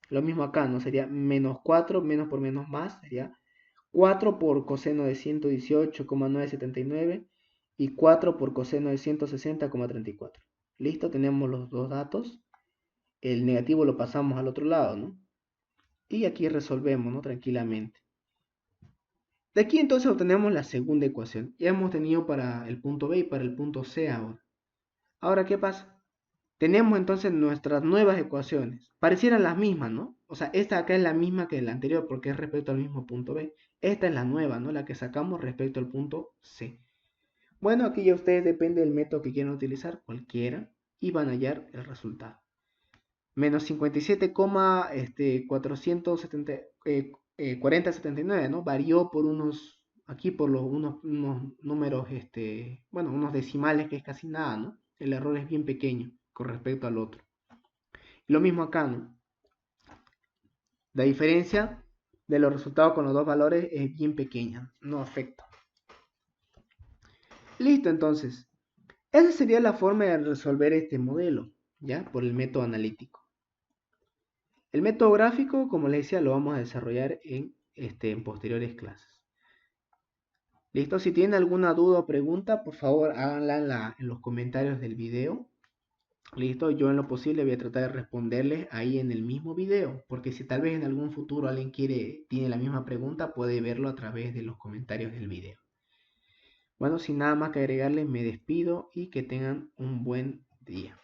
Lo mismo acá, ¿no? Sería menos 4, menos por menos más. Sería 4 por coseno de 118,979 y 4 por coseno de 160,34. Listo, tenemos los dos datos. El negativo lo pasamos al otro lado, ¿no? Y aquí resolvemos, ¿no? Tranquilamente. De aquí entonces obtenemos la segunda ecuación. Ya hemos tenido para el punto B y para el punto C ahora. Ahora, ¿qué pasa? Tenemos entonces nuestras nuevas ecuaciones. Parecieran las mismas, ¿no? O sea, esta acá es la misma que la anterior porque es respecto al mismo punto B. Esta es la nueva, ¿no? La que sacamos respecto al punto C. Bueno, aquí ya ustedes depende del método que quieran utilizar, cualquiera, y van a hallar el resultado. Menos 57,4079, ¿no? Varió por aquí por unos números, bueno, unos decimales que es casi nada, ¿no? El error es bien pequeño con respecto al otro. Lo mismo acá, ¿no? La diferencia de los resultados con los dos valores es bien pequeña, no afecta. Listo, entonces. Esa sería la forma de resolver este modelo, ¿ya? Por el método analítico. El método gráfico, como les decía, lo vamos a desarrollar en posteriores clases. Listo, si tienen alguna duda o pregunta, por favor háganla en los comentarios del video. Listo, yo en lo posible voy a tratar de responderles ahí en el mismo video, porque si tal vez en algún futuro alguien tiene la misma pregunta, puede verlo a través de los comentarios del video. Bueno, sin nada más que agregarles, me despido y que tengan un buen día.